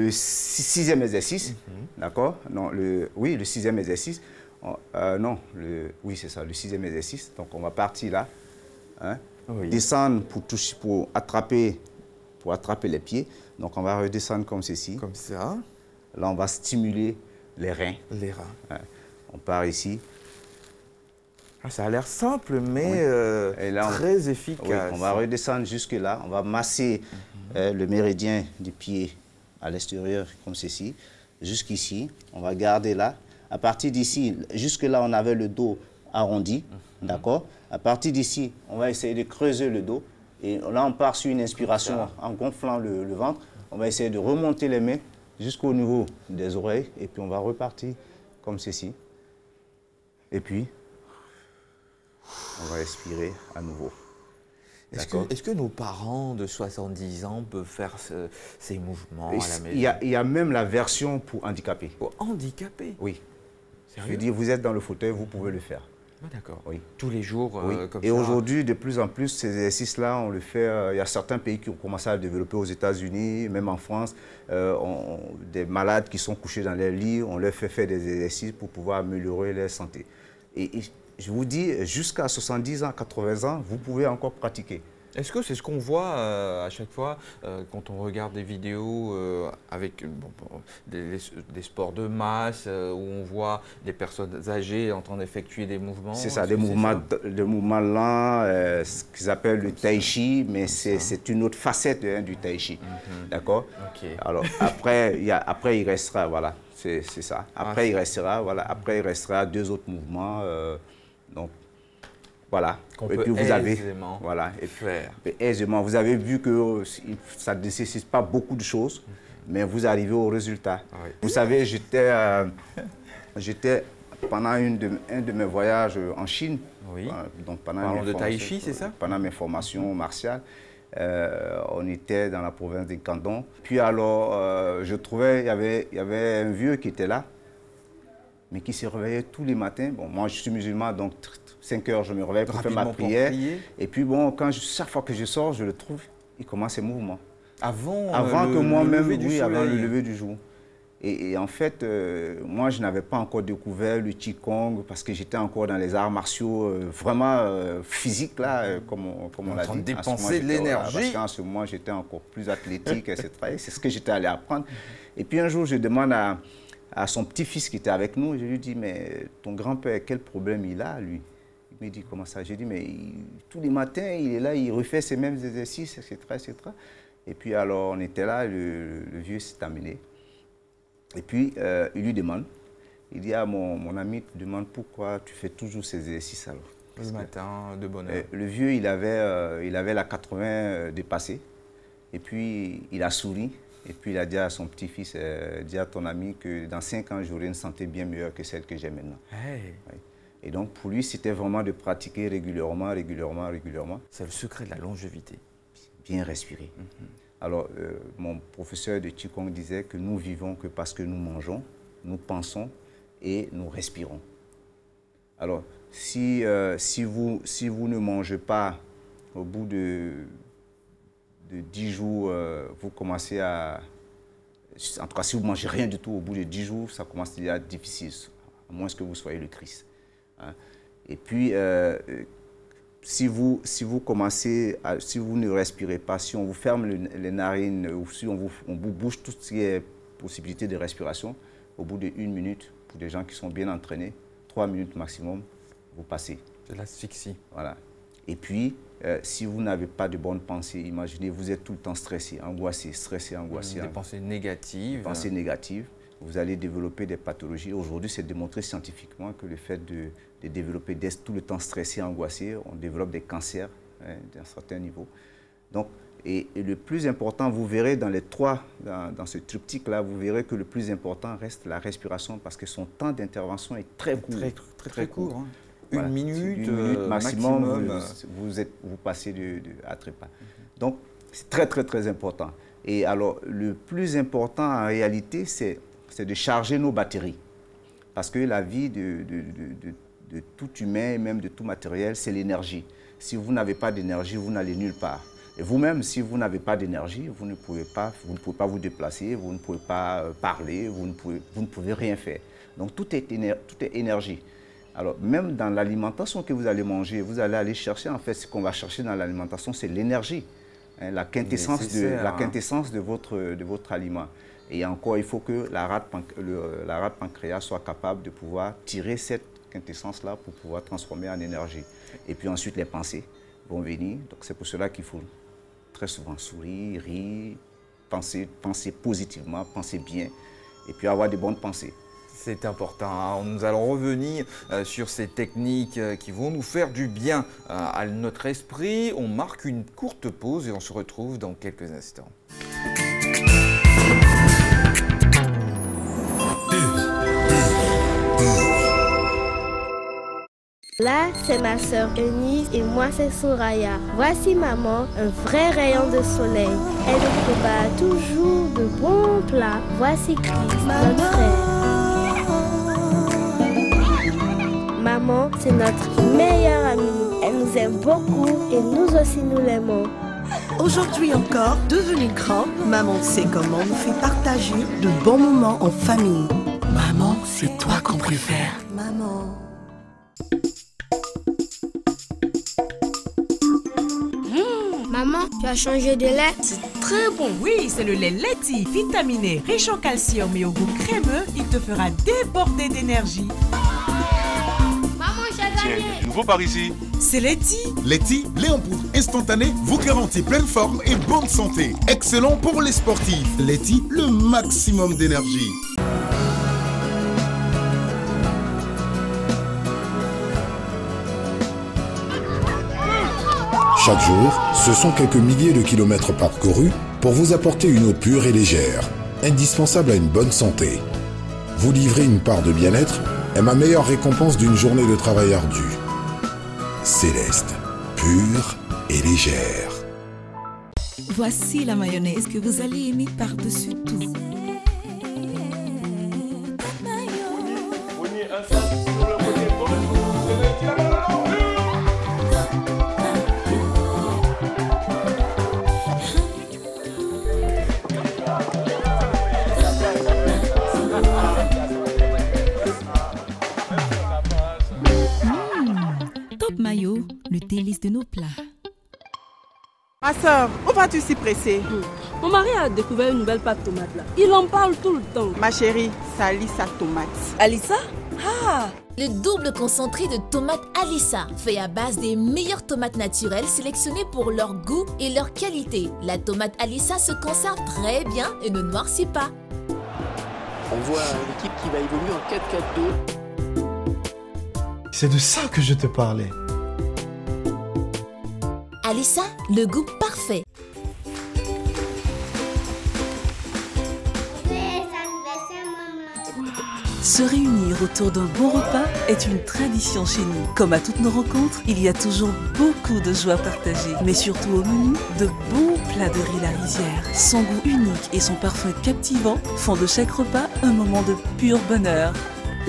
6e exercice, d'accord? Non, le 6e exercice. Oui, c'est ça, le 6e exercice. Donc on va partir là, hein? Oui. Descendre pour attraper les pieds. Donc on va redescendre comme ceci. Comme ça. Là, on va stimuler les reins. Les reins. Hein? On part ici. Ah, ça a l'air simple, mais très efficace. Oui, on va redescendre jusque-là. On va masser le méridien du pied à l'extérieur, comme ceci. Jusqu'ici, on va garder là. À partir d'ici, jusque-là, on avait le dos arrondi. D'accord? À partir d'ici, on va essayer de creuser le dos. Et là, on part sur une inspiration en gonflant le ventre. On va essayer de remonter les mains jusqu'au niveau des oreilles. Et puis, on va repartir comme ceci. Et puis, on va expirer à nouveau. Est-ce que nos parents de 70 ans peuvent faire ces mouvements à la maison? Il y a même la version pour handicapés. Pour handicapés? Oui. Sérieux? Je veux dire, vous êtes dans le fauteuil, vous pouvez le faire. Ah, d'accord. Oui. Tous les jours, oui. Comme ça. Et aujourd'hui, de plus en plus, ces exercices-là, on le fait. Il y a certains pays qui ont commencé à le développer aux États-Unis, même en France. Des malades qui sont couchés dans leur lit, on leur fait faire des exercices pour pouvoir améliorer leur santé. Et je vous dis, jusqu'à 70 ans, 80 ans, vous pouvez encore pratiquer. Est-ce que c'est ce qu'on voit à chaque fois quand on regarde des vidéos avec des sports de masse où on voit des personnes âgées en train d'effectuer des mouvements? C'est ça, des mouvements lents, ce qu'ils appellent le tai chi, mais c'est une autre facette du tai chi. D'accord? Okay. Alors après, il restera, voilà, c'est ça. Après, il restera 2 autres mouvements. Donc, voilà. Et puis vous avez aisément. Vous avez vu que ça ne nécessite pas beaucoup de choses, mais vous arrivez au résultat. Oui. Vous savez, j'étais pendant un de mes voyages en Chine. Oui. Donc parlons de tai chi, c'est ça? Pendant mes formations martiales, on était dans la province de Guangdong. Puis alors, je trouvais il y avait un vieux qui était là, mais qui se réveillait tous les matins. Bon, moi, je suis musulman, donc 5 heures, je me réveille pour faire ma prière. Et puis, bon, chaque fois que je sors, je le trouve, il commence ses mouvements. Avant que moi-même, oui, avant le lever du jour. Et en fait, moi, je n'avais pas encore découvert le Qigong parce que j'étais encore dans les arts martiaux vraiment physiques, là, comme on l'a dit. En train de dépenser de l'énergie. Parce qu'en ce moment, j'étais encore plus athlétique, etc. C'est ce que j'étais allé apprendre. Et puis, un jour, je demande à son petit-fils qui était avec nous, je lui dis, mais ton grand-père, quel problème il a, lui? Il me dit, comment ça? J'ai dit, mais tous les matins, il est là, il refait ces mêmes exercices, etc., etc. Et puis alors, on était là, le vieux s'est amené. Et puis, il lui demande, il dit, mon ami te demande pourquoi tu fais toujours ces exercices alors? Le matin, de bonne heure. Le vieux, il avait la 80 dépassée. Et puis, il a souri. Et puis, il a dit à son petit-fils, dis à ton ami que dans 5 ans, j'aurai une santé bien meilleure que celle que j'ai maintenant. Hey. Oui. Et donc, pour lui, c'était vraiment de pratiquer régulièrement. C'est le secret de la longévité. bien respirer. Alors, mon professeur de Qigong disait que nous vivons que parce que nous mangeons, nous pensons et nous respirons. Alors, si vous ne mangez pas, au bout de 10 jours, vous commencez à... En tout cas, si vous ne mangez rien du tout, au bout de 10 jours, ça commence à être difficile, à moins que vous soyez le Christ. Hein. Et puis, si vous ne respirez pas, si on vous ferme les narines, ou si on vous bouge toutes ces possibilités de respiration, au bout de 1 minute, pour des gens qui sont bien entraînés, 3 minutes maximum, vous passez. C'est l'asphyxie. Voilà. Et puis, si vous n'avez pas de bonnes pensées, imaginez, vous êtes tout le temps stressé, angoissé, Des pensées négatives. Des pensées négatives. Vous allez développer des pathologies. Aujourd'hui, c'est démontré scientifiquement que le fait de développer d'être tout le temps stressé, angoissé, on développe des cancers d'un certain niveau. Donc, et le plus important, vous verrez dans dans ce triptyque-là, vous verrez que le plus important reste la respiration parce que son temps d'intervention est très court. Très court. Hein. Voilà. Une minute maximum. Vous passez à trépas. Donc, c'est très important. Et alors, le plus important en réalité, c'est de charger nos batteries. Parce que la vie de tout humain, et même de tout matériel, c'est l'énergie. Si vous n'avez pas d'énergie, vous n'allez nulle part. Et vous-même, si vous n'avez pas d'énergie, vous ne pouvez pas vous déplacer, vous ne pouvez pas parler, vous ne pouvez rien faire. Donc tout est énergie. Alors même dans l'alimentation que vous allez manger, vous allez aller chercher, en fait, ce qu'on va chercher dans l'alimentation, c'est l'énergie, hein, la quintessence de votre aliment. Et encore, il faut que la rate pancréas soit capable de pouvoir tirer cette quintessence-là pour pouvoir transformer en énergie. Et puis ensuite, les pensées vont venir. Donc c'est pour cela qu'il faut très souvent sourire, rire, penser positivement, penser bien, et puis avoir de bonnes pensées. C'est important. Hein. Nous allons revenir sur ces techniques qui vont nous faire du bien à notre esprit. On marque une courte pause et on se retrouve dans quelques instants. Là, c'est ma sœur Eunice et moi, c'est Soraya. Voici maman, un vrai rayon de soleil. Elle nous prépare toujours de bons plats. Voici Chris, notre frère. Maman, c'est notre meilleure amie. Elle nous aime beaucoup et nous aussi nous l'aimons. Aujourd'hui encore, devenue grande, maman sait comment nous fait partager de bons moments en famille. Maman, c'est toi qu'on préfère. Maman. Maman, tu as changé de lait? C'est très bon. Oui, c'est le lait Leti, vitaminé, riche en calcium et au goût crémeux. Il te fera déborder d'énergie. Maman, j'ai gagné. Tiens, nouveau par ici. C'est Leti. Leti, lait en poudre instantané, vous garantit pleine forme et bonne santé. Excellent pour les sportifs. Leti, le maximum d'énergie. Chaque jour, ce sont quelques milliers de kilomètres parcourus pour vous apporter une eau pure et légère, indispensable à une bonne santé. Vous livrer une part de bien-être est ma meilleure récompense d'une journée de travail ardu. Céleste, pure et légère. Voici la mayonnaise que vous allez aimer par-dessus tout. Mayo, le délice de nos plats. Ma soeur, où vas-tu si pressée? Mon mari a découvert une nouvelle pâte tomate là. Il en parle tout le temps. Ma chérie, c'est Alissa tomate. Alissa? Ah! Le double concentré de tomates Alissa, fait à base des meilleures tomates naturelles sélectionnées pour leur goût et leur qualité. La tomate Alissa se conserve très bien et ne noircit pas. On voit l'équipe qui va évoluer en 4-4-2. C'est de ça que je te parlais. Alissa, le goût parfait. Se réunir autour d'un bon repas est une tradition chez nous. Comme à toutes nos rencontres, il y a toujours beaucoup de joie partagée, mais surtout au menu, de bons plat de riz La Rizière. Son goût unique et son parfum captivant font de chaque repas un moment de pur bonheur.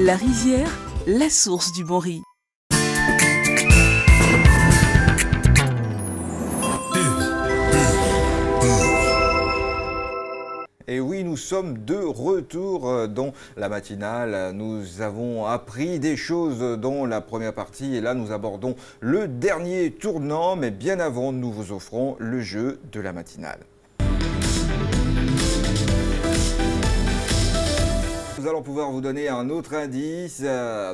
La Rizière, la source du bon riz. Et oui, nous sommes de retour dans la matinale. Nous avons appris des choses dans la première partie et là nous abordons le dernier tournant. Mais bien avant, nous vous offrons le jeu de la matinale. Nous allons pouvoir vous donner un autre indice.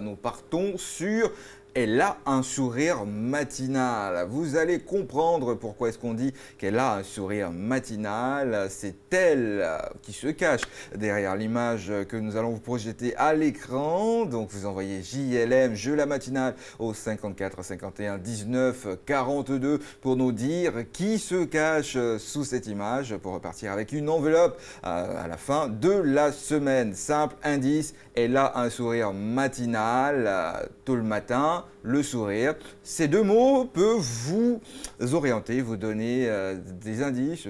Nous partons sur elle a un sourire matinal. Vous allez comprendre pourquoi est-ce qu'on dit qu'elle a un sourire matinal. C'est elle qui se cache derrière l'image que nous allons vous projeter à l'écran. Donc vous envoyez JLM, jeu la matinale au 54 51 19 42 pour nous dire qui se cache sous cette image pour repartir avec une enveloppe à la fin de la semaine. Simple indice, elle a un sourire matinal tôt le matin. Le sourire, ces deux mots peuvent vous orienter, vous donner des indices,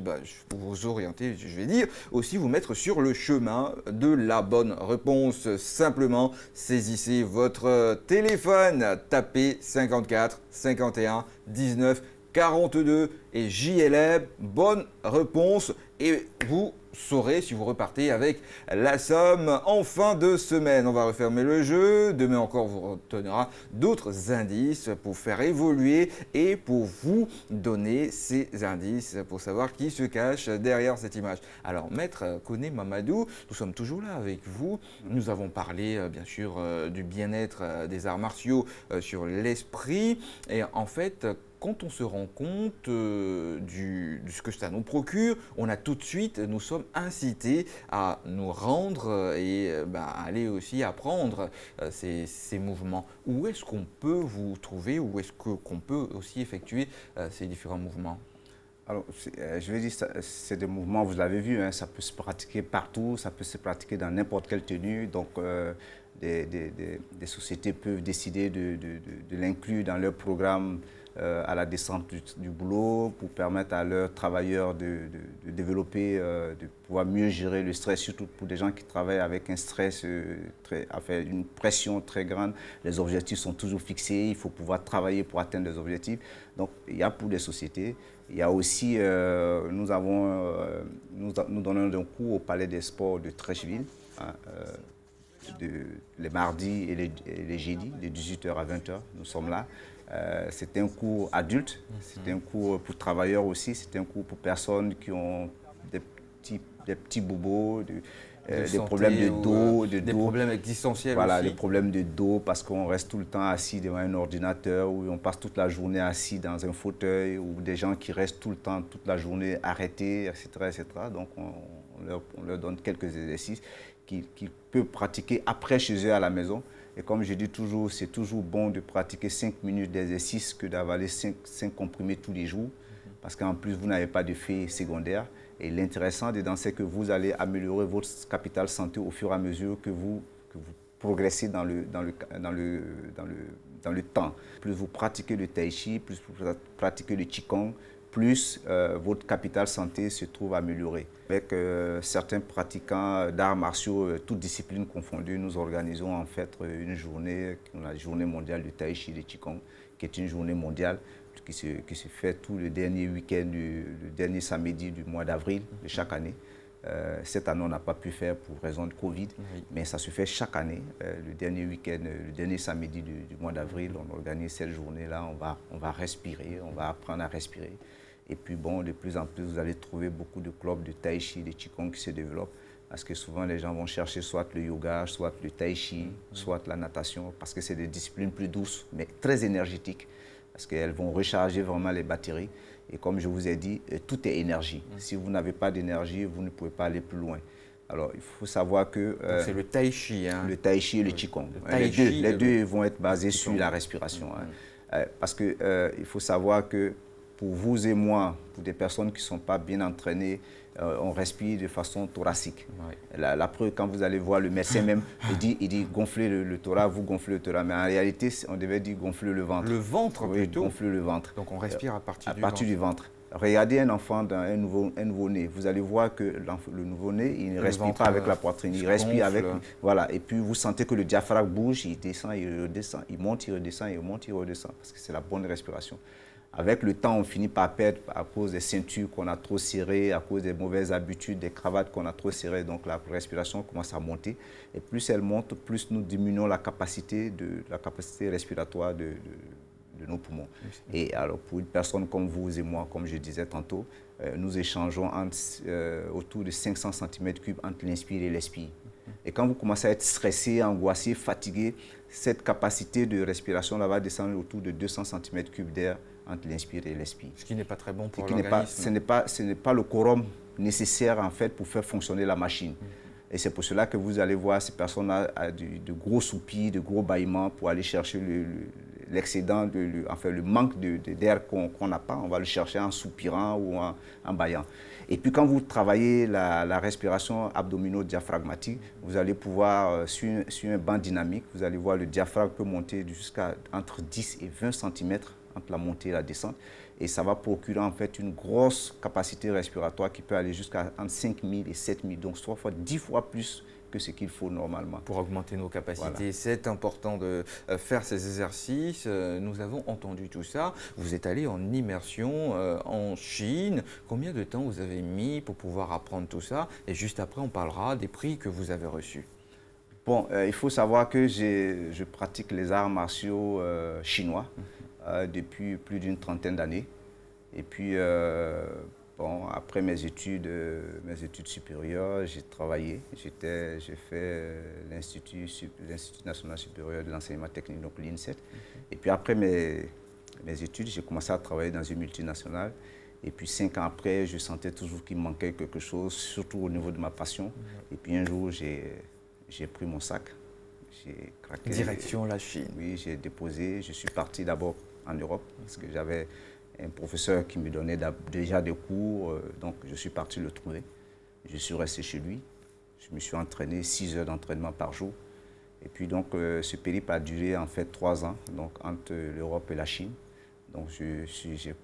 pour vous orienter, je vais dire, aussi vous mettre sur le chemin de la bonne réponse. Simplement, saisissez votre téléphone, tapez 54 51 19 42 et JLM, bonne réponse et vous saurez si vous repartez avec la somme en fin de semaine. On va refermer le jeu. Demain encore, vous obtiendra d'autres indices pour faire évoluer et pour vous donner ces indices pour savoir qui se cache derrière cette image. Alors, Maître Koné Mamadou, nous sommes toujours là avec vous. Nous avons parlé, bien sûr, du bien-être des arts martiaux sur l'esprit. Et en fait, quand on se rend compte de ce que ça nous procure, on a tout de suite, nous sommes incités à nous rendre et aller aussi apprendre ces mouvements. Où est-ce qu'on peut vous trouver, où est-ce qu'on peut aussi effectuer ces différents mouvements? Alors, je vais dire, c'est des mouvements, vous l'avez vu, hein, ça peut se pratiquer partout, ça peut se pratiquer dans n'importe quelle tenue. Donc, des sociétés peuvent décider de l'inclure dans leur programme à la descente du boulot pour permettre à leurs travailleurs de développer, de pouvoir mieux gérer le stress, surtout pour des gens qui travaillent avec un stress, une pression très grande. Les objectifs sont toujours fixés, il faut pouvoir travailler pour atteindre les objectifs. Donc, il y a pour les sociétés. Il y a aussi, nous donnons un cours au Palais des Sports de Trècheville, hein, les mardis et les jeudis, de 18h à 20h, nous sommes là. C'était un cours adulte, c'était un cours pour travailleurs aussi, c'était un cours pour personnes qui ont des petits bobos, des problèmes de dos. Des problèmes existentiels voilà, aussi. des problèmes de dos parce qu'on reste tout le temps assis devant un ordinateur ou on passe toute la journée assis dans un fauteuil ou des gens qui restent tout le temps, toute la journée arrêtés, etc. etc. Donc on leur donne quelques exercices qu'ils peuvent pratiquer après chez eux à la maison. Et comme je dis toujours, c'est toujours bon de pratiquer 5 minutes d'exercice que d'avaler 5 comprimés tous les jours. Parce qu'en plus, vous n'avez pas d'effet secondaire. Et l'intéressant dedans, c'est que vous allez améliorer votre capital santé au fur et à mesure que vous progressez dans le temps. Plus vous pratiquez le tai chi, plus vous pratiquez le qigong, plus votre capital santé se trouve amélioré. Avec certains pratiquants d'arts martiaux, toutes disciplines confondues, nous organisons en fait une journée, la journée mondiale du tai chi et du qigong, qui est une journée mondiale qui se fait tout le dernier week-end, le dernier samedi du mois d'avril de chaque année. Cette année, on n'a pas pu faire pour raison de Covid, mais ça se fait chaque année. Le dernier week-end, le dernier samedi du mois d'avril, on organise cette journée-là. On va respirer, on va apprendre à respirer. Et puis bon, de plus en plus, vous allez trouver beaucoup de clubs de tai chi, de qigong qui se développent. Parce que souvent, les gens vont chercher soit le yoga, soit le tai chi, soit la natation, parce que c'est des disciplines plus douces, mais très énergétiques. Parce qu'elles vont recharger vraiment les batteries. Et comme je vous ai dit, tout est énergie. Si vous n'avez pas d'énergie, vous ne pouvez pas aller plus loin. Alors, il faut savoir que... c'est le tai chi. Hein. Le tai chi et le qigong. Les deux vont être basés sur la respiration. Hein. Parce qu'il faut savoir que pour vous et moi, pour des personnes qui ne sont pas bien entraînées, on respire de façon thoracique. La preuve, quand vous allez voir le médecin même, il dit gonfler le thorax, vous gonflez le thorax. Mais en réalité, on devait dire gonfler le ventre. Le ventre plutôt. Gonfler le ventre. Donc on respire à partir du ventre. Regardez un enfant, un nouveau-né. Vous allez voir que le nouveau-né, il ne respire pas avec la poitrine, il respire avec... Voilà, et puis vous sentez que le diaphragme bouge, il descend, il redescend, il monte, il redescend, il monte, il redescend, parce que c'est la bonne respiration. Avec le temps, on finit par perdre à cause des ceintures qu'on a trop serrées, à cause des mauvaises habitudes, des cravates qu'on a trop serrées. Donc la respiration commence à monter. Et plus elle monte, plus nous diminuons la capacité respiratoire de nos poumons. Et alors pour une personne comme vous et moi, comme je disais tantôt, nous échangeons autour de 500 cm3 entre l'inspire et l'expire. Et quand vous commencez à être stressé, angoissé, fatigué, cette capacité de respiration va descendre autour de 200 cm3 d'air entre l'inspire et l'expire. Ce qui n'est pas très bon pour l'organisme. Ce n'est pas le quorum nécessaire en fait pour faire fonctionner la machine. Et c'est pour cela que vous allez voir ces personnes-là de gros soupirs, de gros bâillements pour aller chercher l'excédent, enfin le manque d'air qu'on n'a pas. On va le chercher en soupirant ou en bâillant. Et puis quand vous travaillez la respiration abdomino-diaphragmatique, vous allez pouvoir, sur un banc dynamique, vous allez voir le diaphragme peut monter jusqu'à entre 10 et 20 cm entre la montée et la descente. Et ça va procurer en fait une grosse capacité respiratoire qui peut aller jusqu'à entre 5000 et 7000, donc 10 fois plus que ce qu'il faut normalement. Pour augmenter nos capacités, voilà. C'est important de faire ces exercices. Nous avons entendu tout ça. Vous êtes allé en immersion en Chine. Combien de temps vous avez mis pour pouvoir apprendre tout ça? Et juste après, on parlera des prix que vous avez reçus. Bon, il faut savoir que je pratique les arts martiaux chinois depuis plus d'une trentaine d'années. Et puis, bon, après mes études supérieures, j'ai travaillé. J'ai fait l'Institut national supérieur de l'enseignement technique, donc l'INSET. Et puis après mes études, j'ai commencé à travailler dans une multinationale. Et puis 5 ans après, je sentais toujours qu'il me manquait quelque chose, surtout au niveau de ma passion. Et puis un jour, j'ai pris mon sac. J'ai craqué. Direction la Chine. Oui, j'ai déposé. Je suis parti d'abord en Europe parce que j'avais un professeur qui me donnait déjà des cours, donc je suis parti le trouver. Je suis resté chez lui. Je me suis entraîné 6 heures d'entraînement par jour. Et puis donc ce périple a duré en fait 3 ans, donc entre l'Europe et la Chine. Donc j'ai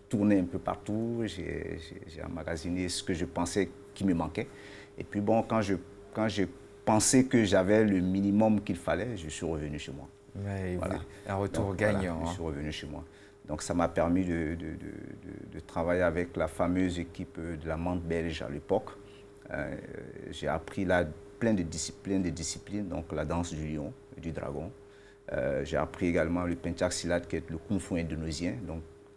tourné un peu partout, j'ai emmagasiné ce que je pensais qui me manquait. Et puis bon, quand j'ai pensé que j'avais le minimum qu'il fallait, je suis revenu chez moi. Ouais, voilà. Un retour gagnant. Voilà, je suis revenu chez moi. Donc ça m'a permis de travailler avec la fameuse équipe de la menthe belge à l'époque. J'ai appris là plein de disciplines, donc la danse du lion et du dragon. J'ai appris également le pencak silat qui est le kung-fu indonésien,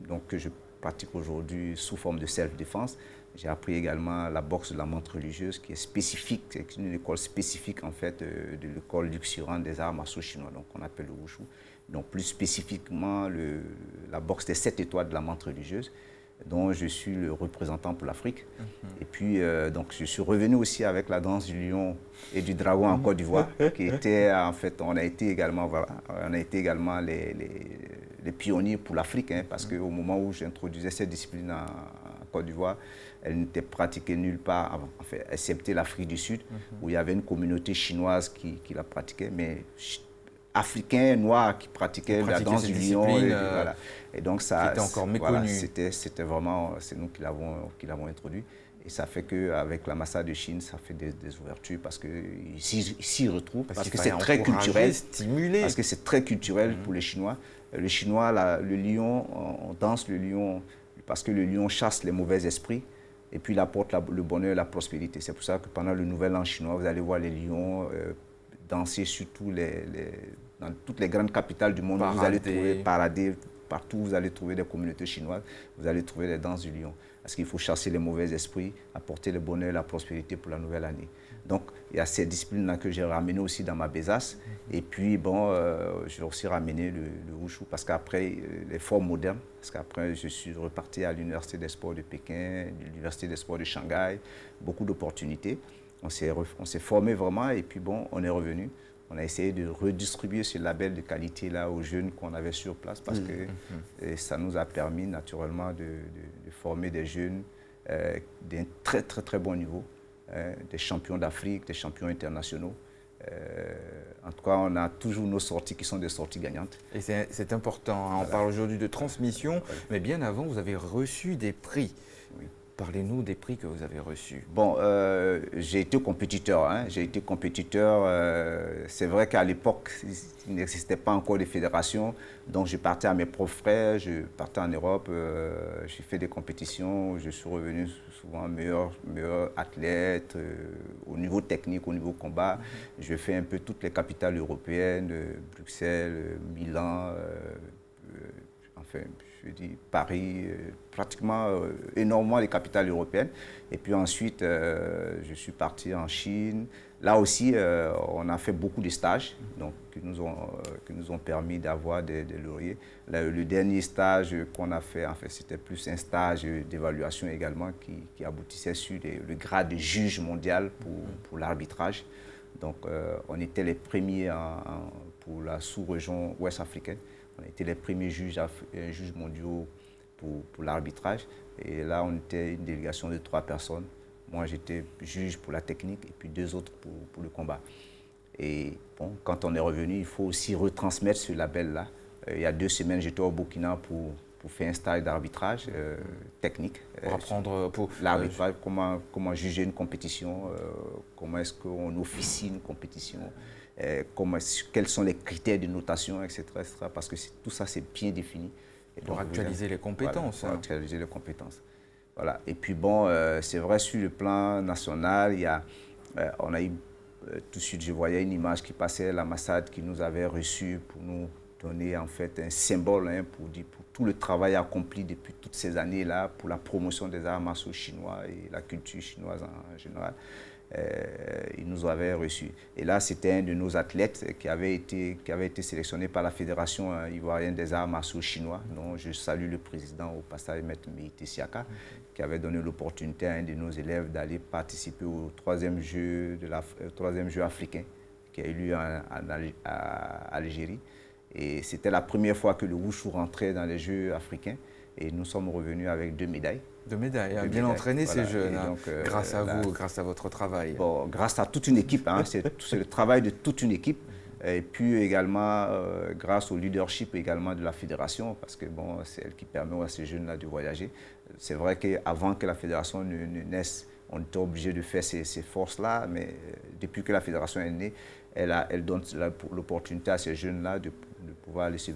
donc que je pratique aujourd'hui sous forme de self-défense. J'ai appris également la boxe de la menthe religieuse qui est spécifique, c'est une école spécifique en fait de l'école luxuriante des arts martiaux chinois, donc on appelle le Wushu. Donc plus spécifiquement la boxe des 7 étoiles de la menthe religieuse, dont je suis le représentant pour l'Afrique. Et puis donc je suis revenu aussi avec la danse du lion et du dragon en Côte d'Ivoire, qui était en fait, on a été également les pionniers pour l'Afrique, hein, parce qu'au moment où j'introduisais cette discipline en Côte d'Ivoire, elle n'était pratiquée nulle part avant, en fait, excepté l'Afrique du Sud, où il y avait une communauté chinoise qui la pratiquait, mais africains, noirs qui pratiquaient la danse du lion. Voilà. Et donc ça, c'était encore méconnu. Voilà, c'était vraiment, c'est nous qui l'avons introduit. Et ça fait qu'avec l'ambassade de Chine, ça fait des ouvertures parce qu'ils s'y retrouvent, parce que c'est très culturel. Stimuler. Parce que c'est très culturel pour les Chinois. Le Chinois, le lion, on danse le lion parce que le lion chasse les mauvais esprits et puis il apporte le bonheur et la prospérité. C'est pour ça que pendant le Nouvel An chinois, vous allez voir les lions danser sur dans toutes les grandes capitales du monde. Vous allez trouver parader partout, vous allez trouver des communautés chinoises, vous allez trouver les danses du lion. Parce qu'il faut chasser les mauvais esprits, apporter le bonheur et la prospérité pour la nouvelle année. Donc, il y a ces disciplines-là que j'ai ramenées aussi dans ma besace. Et puis, bon, j'ai aussi ramené le Wushu parce qu'après, les formes modernes, parce qu'après, je suis reparti à l'Université des sports de Pékin, l'Université des sports de Shanghai, beaucoup d'opportunités. On s'est formé vraiment et puis, bon, on est revenu. On a essayé de redistribuer ce label de qualité-là aux jeunes qu'on avait sur place parce que ça nous a permis naturellement de former des jeunes d'un très, très, très bon niveau. Des champions d'Afrique, des champions internationaux En tout cas, on a toujours nos sorties qui sont des sorties gagnantes. Et c'est important, hein. On parle aujourd'hui de transmission, mais bien avant, vous avez reçu des prix. Oui. Parlez-nous des prix que vous avez reçus. Bon, j'ai été compétiteur. Hein. J'ai été compétiteur. C'est vrai qu'à l'époque, il n'existait pas encore de fédération. Donc, je partais à mes propres frais. Je partais en Europe. J'ai fait des compétitions. Je suis revenu souvent meilleur athlète au niveau technique, au niveau combat. Je fais un peu toutes les capitales européennes, Bruxelles, Milan, enfin, je dis Paris, pratiquement énormément les capitales européennes. Et puis ensuite, je suis parti en Chine. Là aussi, on a fait beaucoup de stages donc, qui nous ont permis d'avoir des lauriers. Le dernier stage qu'on a fait, en fait, c'était plus un stage d'évaluation également qui aboutissait sur le grade de juge mondial pour l'arbitrage. Donc, on était les premiers pour la sous-région ouest africaine. On était les premiers juges mondiaux pour l'arbitrage. Et là, on était une délégation de 3 personnes. Moi, j'étais juge pour la technique et puis 2 autres pour le combat. Et bon, quand on est revenu, il faut aussi retransmettre ce label-là. Il y a 2 semaines, j'étais au Burkina pour faire un stage d'arbitrage technique. Pour apprendre l'arbitrage, comment juger une compétition, comment est-ce qu'on officie une compétition. Quels sont les critères de notation, etc. parce que tout ça, c'est bien défini. Et pour actualiser les compétences. Voilà, pour actualiser les compétences. Voilà. Et puis bon, c'est vrai, sur le plan national, on a eu tout de suite, je voyais une image qui passait, l'ambassade qui nous avait reçus pour nous donner en fait un symbole pour tout le travail accompli depuis toutes ces années-là pour la promotion des arts martiaux chinois et la culture chinoise en général. Ils nous avaient reçus. Et là, c'était un de nos athlètes qui avait été sélectionné par la Fédération ivoirienne des arts martiaux chinois, dont je salue le président au passage, Maître Meïté Siaka, qui avait donné l'opportunité à un de nos élèves d'aller participer au 3e jeu africain qui a eu lieu en Algérie. Et c'était la première fois que le Wushu rentrait dans les Jeux africains. Et nous sommes revenus avec 2 médailles. 2 médailles, bien entraînés ces jeunes, donc, grâce à vous, grâce à votre travail. Bon, grâce à toute une équipe, hein, c'est le travail de toute une équipe. Et puis également, grâce au leadership également de la fédération, parce que bon, c'est elle qui permet à ces jeunes-là de voyager. C'est vrai qu'avant que la fédération ne naisse, on était obligé de faire ces forces-là, mais depuis que la fédération est née, elle donne l'opportunité à ces jeunes-là de pouvoir aller se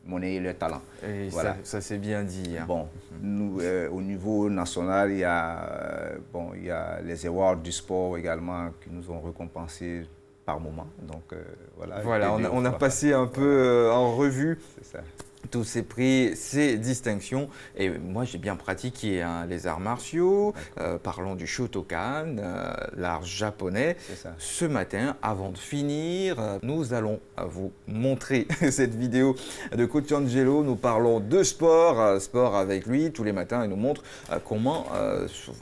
monnayer leur talent. Et voilà. Ça c'est bien dit. Hein. Bon, nous, au niveau national, il y a les awards du sport également qui nous ont récompensés par moment. Donc, voilà, on a passé un peu en revue ça. Tous ces prix, ces distinctions. Et moi, j'ai bien pratiqué les arts martiaux. Parlons du Shotokan, l'art japonais. Ce matin, avant de finir, nous allons vous montrer cette vidéo de Coach Angelo. Nous parlons de sport avec lui. Tous les matins, il nous montre comment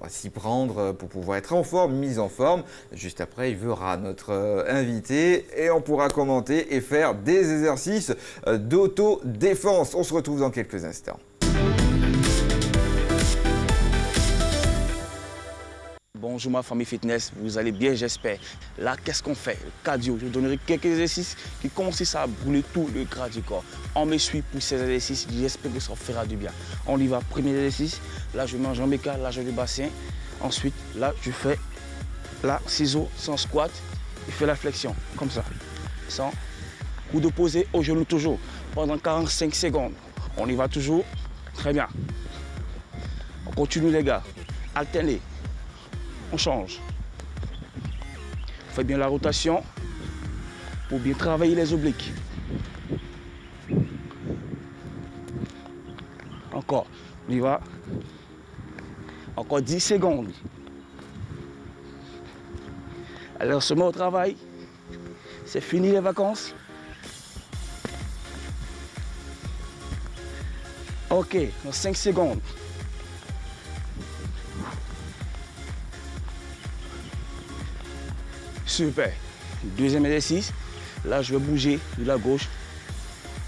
s'y prendre pour pouvoir être en forme, mis en forme. Juste après, il verra notre invité et on pourra commenter et faire des exercices d'autodéfense. On se retrouve dans quelques instants. Bonjour ma famille fitness, vous allez bien j'espère. Là, qu'est-ce qu'on fait? Le cardio, je vous donnerai quelques exercices qui consistent à brûler tout le gras du corps. On me suit pour ces exercices, j'espère que ça fera du bien. On y va, premier exercice, là je mets en jambe écart, largeur du bassin. Ensuite, là je fais la ciseau sans squat et fais la flexion, comme ça. Sans coup de posé au genou toujours, pendant 45 secondes. On y va toujours, très bien. On continue les gars, alternez. On change. On fait bien la rotation pour bien travailler les obliques. Encore, on y va. Encore 10 secondes. Alors on se met au travail. C'est fini les vacances. Ok, dans 5 secondes. Super. Deuxième exercice. Là, je vais bouger de la gauche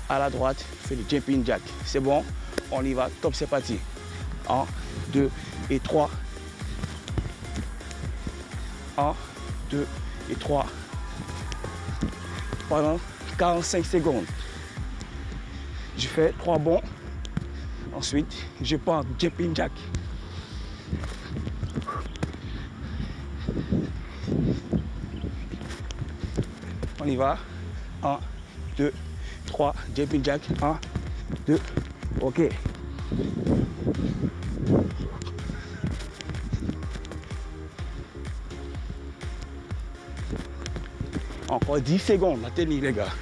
à la droite. Je fais le jumping jack. C'est bon. On y va. Top, c'est parti. 1, 2 et 3. 1, 2 et 3. pendant 45 secondes. Je fais 3 bonds. Ensuite, je prends jumping jack. On y va. 1, 2, 3, jumping jack. 1, 2, ok. Encore 10 secondes à tenir, les gars.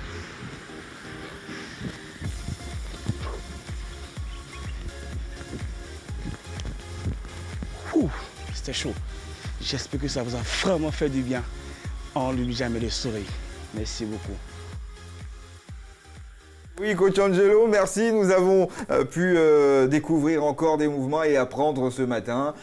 C'était chaud. J'espère que ça vous a vraiment fait du bien. On ne lui jamais le sourire. Merci beaucoup. Oui, coach Angelo, merci. Nous avons pu découvrir encore des mouvements et apprendre ce matin.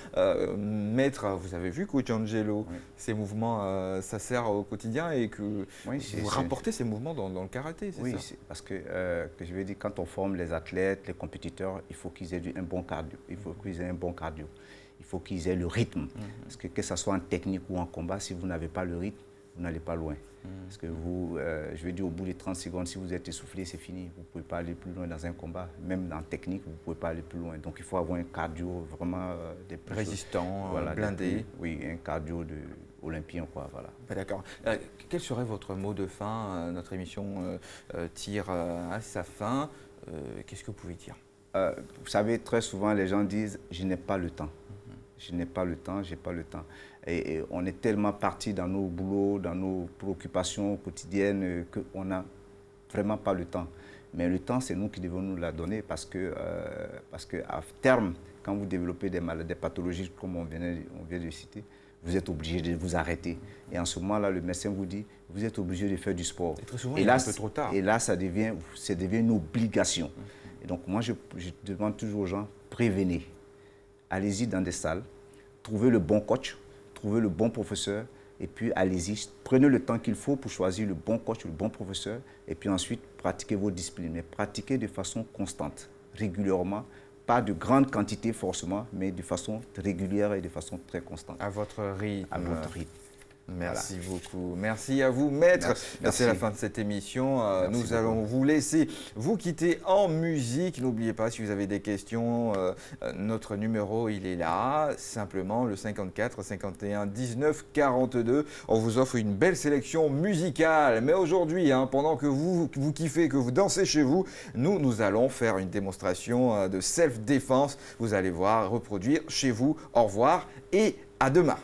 Maître, vous avez vu, coach Angelo, oui. Ces mouvements, ça sert au quotidien et que oui, vous rapportez ces mouvements dans le karaté, c'est ça? Oui, parce que je veux dire, quand on forme les athlètes, les compétiteurs, il faut qu'ils aient un bon cardio. Il faut qu'ils aient un bon cardio. Il faut qu'ils aient le rythme. Parce que ce soit en technique ou en combat, si vous n'avez pas le rythme, vous n'allez pas loin. Parce que vous, je veux dire, au bout de 30 secondes, si vous êtes essoufflé, c'est fini. Vous ne pouvez pas aller plus loin dans un combat. Même en technique, vous ne pouvez pas aller plus loin. Donc il faut avoir un cardio vraiment résistant, voilà, blindé. Oui, un cardio olympien, quoi, voilà. D'accord. Quel serait votre mot de fin? Notre émission tire à sa fin. Qu'est-ce que vous pouvez dire? Vous savez, très souvent, les gens disent « je n'ai pas le temps ». Je n'ai pas le temps, je n'ai pas le temps. Et on est tellement parti dans nos boulots, dans nos préoccupations quotidiennes qu'on n'a vraiment pas le temps. Mais le temps, c'est nous qui devons nous la donner parce qu'à terme, quand vous développez des maladies, des pathologies comme on vient de citer, vous êtes obligé de vous arrêter. Et en ce moment-là, le médecin vous dit, vous êtes obligé de faire du sport. Et très souvent, il est un peu trop tard. Et là, ça devient une obligation. Et donc moi, je demande toujours aux gens, prévenez. Allez-y dans des salles, trouvez le bon coach, trouvez le bon professeur, et puis allez-y, prenez le temps qu'il faut pour choisir le bon coach, le bon professeur, et puis ensuite pratiquez vos disciplines. Mais pratiquez de façon constante, régulièrement, pas de grande quantité forcément, mais de façon régulière et de façon très constante. À votre rythme. À votre rythme. Merci beaucoup. Merci à vous, maître. C'est la fin de cette émission. Nous allons vous laisser vous quitter en musique. N'oubliez pas, si vous avez des questions, notre numéro, il est là. Simplement le 54 51 19 42. On vous offre une belle sélection musicale. Mais aujourd'hui, pendant que vous kiffez, que vous dansez chez vous, nous allons faire une démonstration de self-défense. Vous allez voir, reproduire chez vous. Au revoir et à demain.